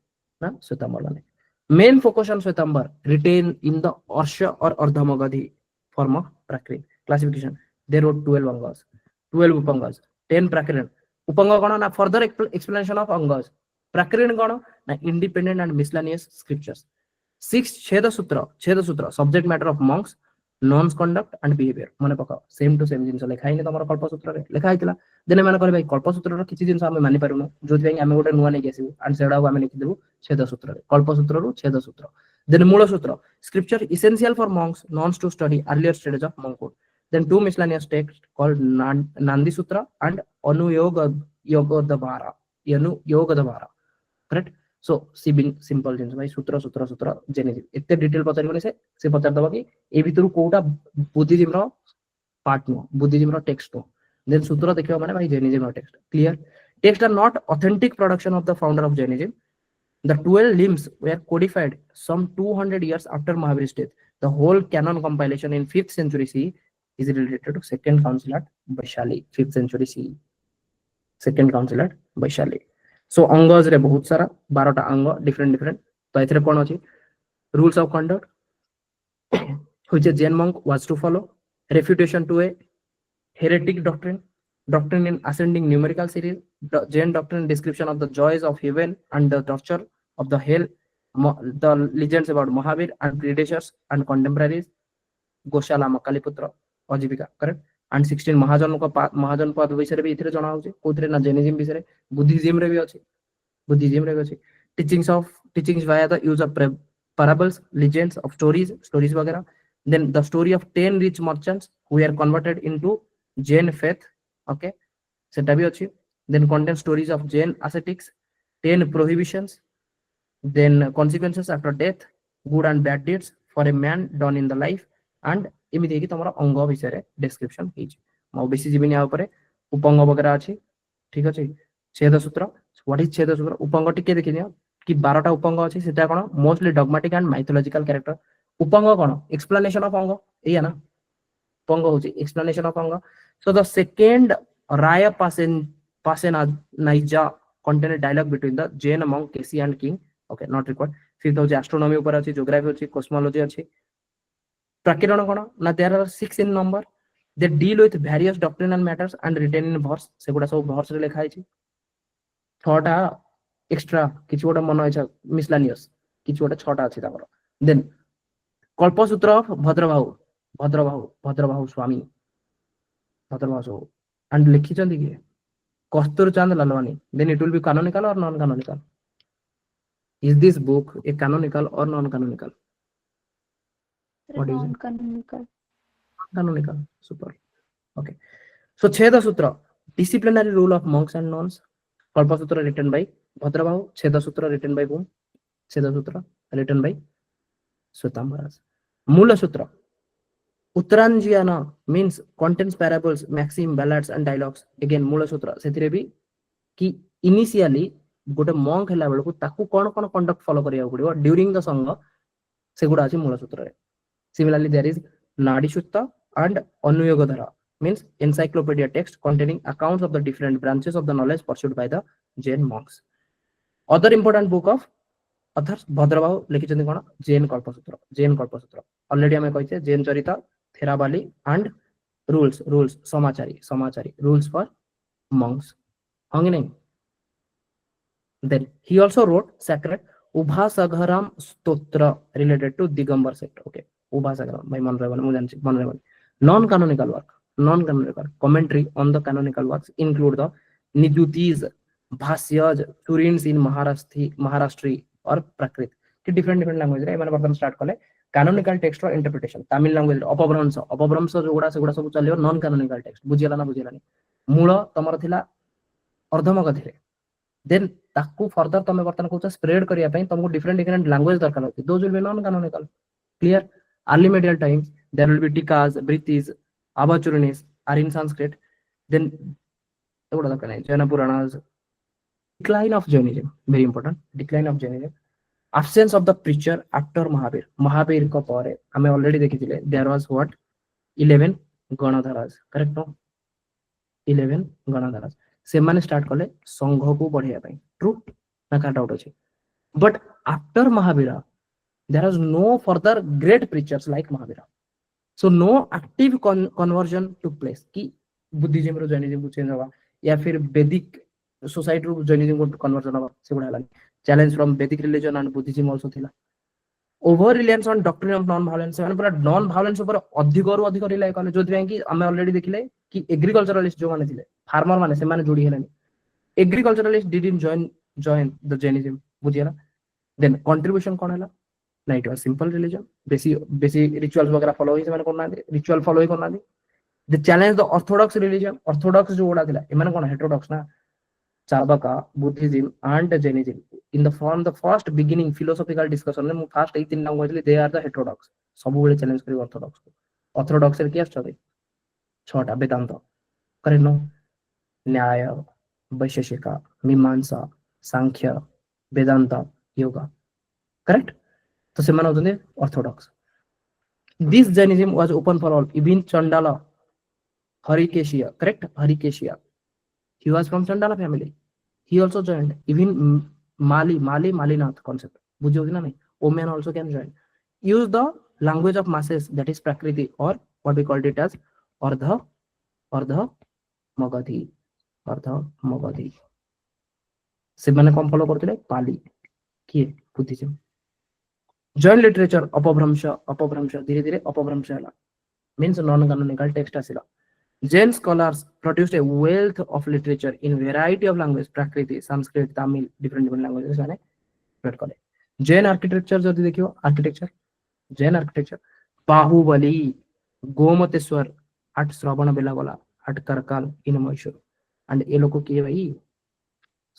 ना Shwetambara माने main focus on Shwetambara retain in the Arsha or Ardhamagadi form of Prakrit classification they wrote 12 Angas 12 Upangas 10 Prakrit Upanga gana na further explanation of Angas Prakrit gana na independent and miscellaneous scriptures 6 Cheda Sutra subject matter of monks norms conduct and behavior mane paka same to same jinso lekha hine tomar kalpa sutra re lekha aitila then mane kare bhai kalpa sutra ro kichi jinso ame mani paruno jodi bhai ame gote nuwa nei gesibu and seda ame likhi debu cheda sutra re kalpa sutra ru cheda sutra then mula sutra scripture essential for monks nuns to study earlier stages of monkhood then two miscellaneous texts called Nandi Sutra and Yogadavara correct so simple जिंस भाई सूत्र Jainism इतने detail पचारि बने से पचार दबा कि ए भितरु कोटा बुद्धिज्म रो पार्ट नो बुद्धिज्म रो टेक्स्ट नो देन सूत्र देखिबा माने भाई Jainism रो text clear text are not authentic production of the founder of Jainism the 12 limbs were codified some 200 years after Mahavir's death the whole canon compilation in 5th century CE is related to second council at Vaishali 5th century CE second council at Vaishali So Angas re बहुत सारा 12टा अंग different तो एथरे कोन अछि rules of conduct which a Jain monk was to follow, refutation to a heretic doctrine in ascending numerical series, Jain doctrine description of the joys of heaven and the torture of the hell, the legends about Mahavir and predecessors and contemporaries, Goshala Makaliputra Ajivika, correct? And 16 महाजन पद विषय भी इथरे जणा होचे कोथरे ना Jainism विषय Buddhism रे भी अछि teachings via the use of parables, legends of stories वगैरह. Then the story of 10 rich merchants who were converted into Jain faith, okay, सेटा भी अछि. Then contains stories of Jain ascetics, 10 prohibitions, then consequences after death, good and bad deeds for a man done in the life, and एमिति कि तमरा अंग विषय रे description his मो बेसी जीवनी आ ऊपर उपंग वगैरह अछि. ठीक अछि. छेद सूत्र, व्हाट इज छेद सूत्र? उपंग टिके देखि दियो कि 12टा उपंग अछि सेटा कोन mostly dogmatic and mythological character. Upanga कोन एक्सप्लेनेशन ऑफ अंग एया ना पंग होची explanation of Anga. So the second Rayapaseniya contain a dialogue between the Jain monk Kesi and king. Okay, not required. Fifth होची astronomy ऊपर अछि, geography होची, cosmology अछि. प्राकिरण कोन ना there are 6 in number. They deal with various doctrinal matters and written in verse. सेगुडा सब verse रे लिखा अछि. छटा एक्स्ट्रा किछ गोटा मन इच्छा मिसलानियस किछ गोटा छटा अछि तापर. Then Kalpasutra of Bhadrabahu Swami and लिखिचंदी कि कस्तूर चंद Lalwani. Then it will be canonical or non-canonical? Is this book a canonical or non-canonical? What do you say? Non-canonical. Canonical. Super. Okay. So Cheda Sutra, disciplinary rule of monks and nuns. Kalpa Sutra written by Bhadrabahu. Cheda Sutra written by whom? Cheda Sutra written by Shwetambara. Mula Sutra. Uttaranjiyana means contains parables, maxim, ballads and dialogues. Again Mula Sutra. सेथिरे भी कि initially गोटे monk हला बेलको ताकू कोन कोन conduct follow करिया पड़िबो during the संग सेगुडा अछि मूल सूत्र रे. Similarly there is Nadi Sutta and Anuyogadhara means encyclopedia text containing accounts of the different branches of the knowledge pursued by the Jain monks. Other important book of authors Bhadrabahu लिखिचंदी cone Jain Kalpasutra. Already हमें कहिचे Jain Charita, Therabali and rules samachari rules for monks. होंगे नहीं. Then he also wrote sacred Ubhasagaram Stotra related to Digambara sect. Okay, Ubhasagaram by Manrevan. Non-canonical work. Commentary on the canonical works include the Nidutis, Bhasyas, Turins in Maharashtri or Prakrit. Different language. I will start kale canonical text or interpretation. Tamil language अपभ्रंश जोगुडा सेगुडा सब चलियो non canonical text. बुझियला ना बुझियलानी. मूल तमर थिला अर्धमग थिले. Then ताकू further तमे वर्तन कोचा स्प्रेड करिया पई तुमको different language दरकार होती. Those will be non-canonical. Clear? Early medieval times there will be tikas, britis, abachuranis are in Sanskrit. Then एवढा दरकार नाही. Jaina Puranas. Decline of Jainism, very important. Decline of Jainism. Absence of the preacher after Mahavir. Mahavir को परे हमें already देखिथिले. There was what 11 गणधरास. Correct no? 11 गणधरास. ସେମାନେ start କଲେ ସଂଘକୁ ବଢେଇବା ପାଇଁ. True ନା କାଟ ଆଉଟ୍ ଅଛି. But after Mahavira there is no further great preachers like Mahavira. So no active conversion took place कि बुद्धिज्म रो जैनिज्म को चेंज होगा या फिर वैदिक सोसाइटी रो जैनिज्म को कन्वर्जन होगा सेगुडा हलानी. चैलेंज फ्रॉम वैदिक रिलीजन एंड बुद्धिज्म आल्सो थिला. Over reliance on doctrine of non violence माने पूरा नॉन वायलेंस ऊपर अधिक और अधिक रिलाय कले जोथि कि हमें ऑलरेडी देखिले कि एग्रीकल्चरलिस्ट जो माने थिले फार्मर माने से माने जोडी हेलानी. Agriculturalist didn't join the Jainism बुझियला. देन कंट्रीब्यूशन कोन हला ना इट वाज सिंपल रिलीजन बेसी रिचुअल्स वगैरह फॉलो होई से माने कोन रिचुअल फॉलो होई कोन the challenge the orthodox religion. Orthodox जो ओडा थिला ए माने कोन हेटेरोडॉक्स ना Sabha, Buddhism and Jainism. In the from the first beginning philosophical discussion में first 18 language they are the heterodox. सब बड़े challenge करी orthodox को. Orthodox रे क्या स्टडी? छोटा वेदांत. करें नो न्याय, वैशेषिका, मीमांसा, सांख्य, वेदांत, योगा. Correct? तो से मानो होते orthodox. This Jainism was open for all. Even Chandala, Harikeshiya. Correct? Harikeshiya. He was from Chandala family. He also joined. Even Malinath concept. बुझियो कि ना नहीं women also can join use the language of masses that is prakriti or what we called it as ardha magadhi ସେମାନେ କଣ follow କରୁଥିଲେ ପାଲି କିଏ Buddhism Jain literature ଅପଭ୍ରଂଶ ଧୀରେ ଧୀରେ ଅପଭ୍ରଂଶ ହେଲା means non-canonical text ଆସିଲା Jain scholars produced a wealth of literature in variety of languages prakriti sanskrit tamil different languages ମାନେ spread କଲେ Jain architecture ଯଦି ଦେଖିବ architecture Jain architecture Baahubali Gomateshwara at Shravan Belagola at Karkal in Mysore and ये लोग को किए भाई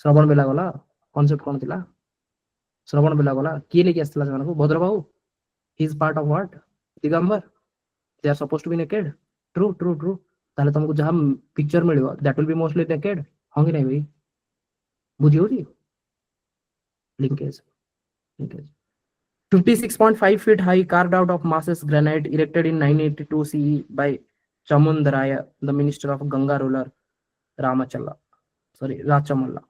श्रवण बेलागोला कॉन्सेप्ट कौन थिला श्रवण बेलागोला किए लेके आस्थिला सेमानकु Bhadrabahu he is part of what Digambar they are supposed to be naked true ताले तुमको जहां पिक्चर मिलियो that will be mostly naked हां कि नहीं भाई बुझियो जी linkage 56.5 feet high carved out of massive granite erected in 982 CE by Chamundaraya the minister of Ganga ruler Rachamalla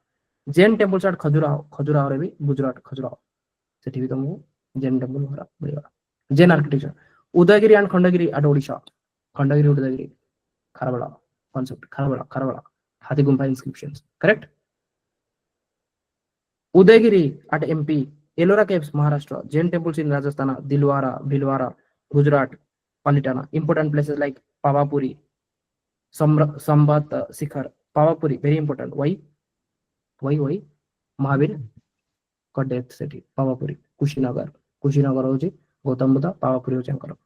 Jain temples at Khajuraho रे भी गुजरात खजुराहो सेठी भी तुमको जैन टेंपल भरा मिलेगा Jain architecture Udayagiri and Khandagiri at Odisha Khandagiri Udayagiri Kharavela concept Kharavela Hathi Gumpha inscriptions correct Udayagiri at MP Ellora caves Maharashtra Jain temples in Rajasthan Dilwara Bhilwara Gujarat Palitana important places like Pavapuri Sambat Sikhar Pavapuri very important why Mahavir got death city Pavapuri Kushinagar hoji Gautam Buddha Pavapuri hoji ankara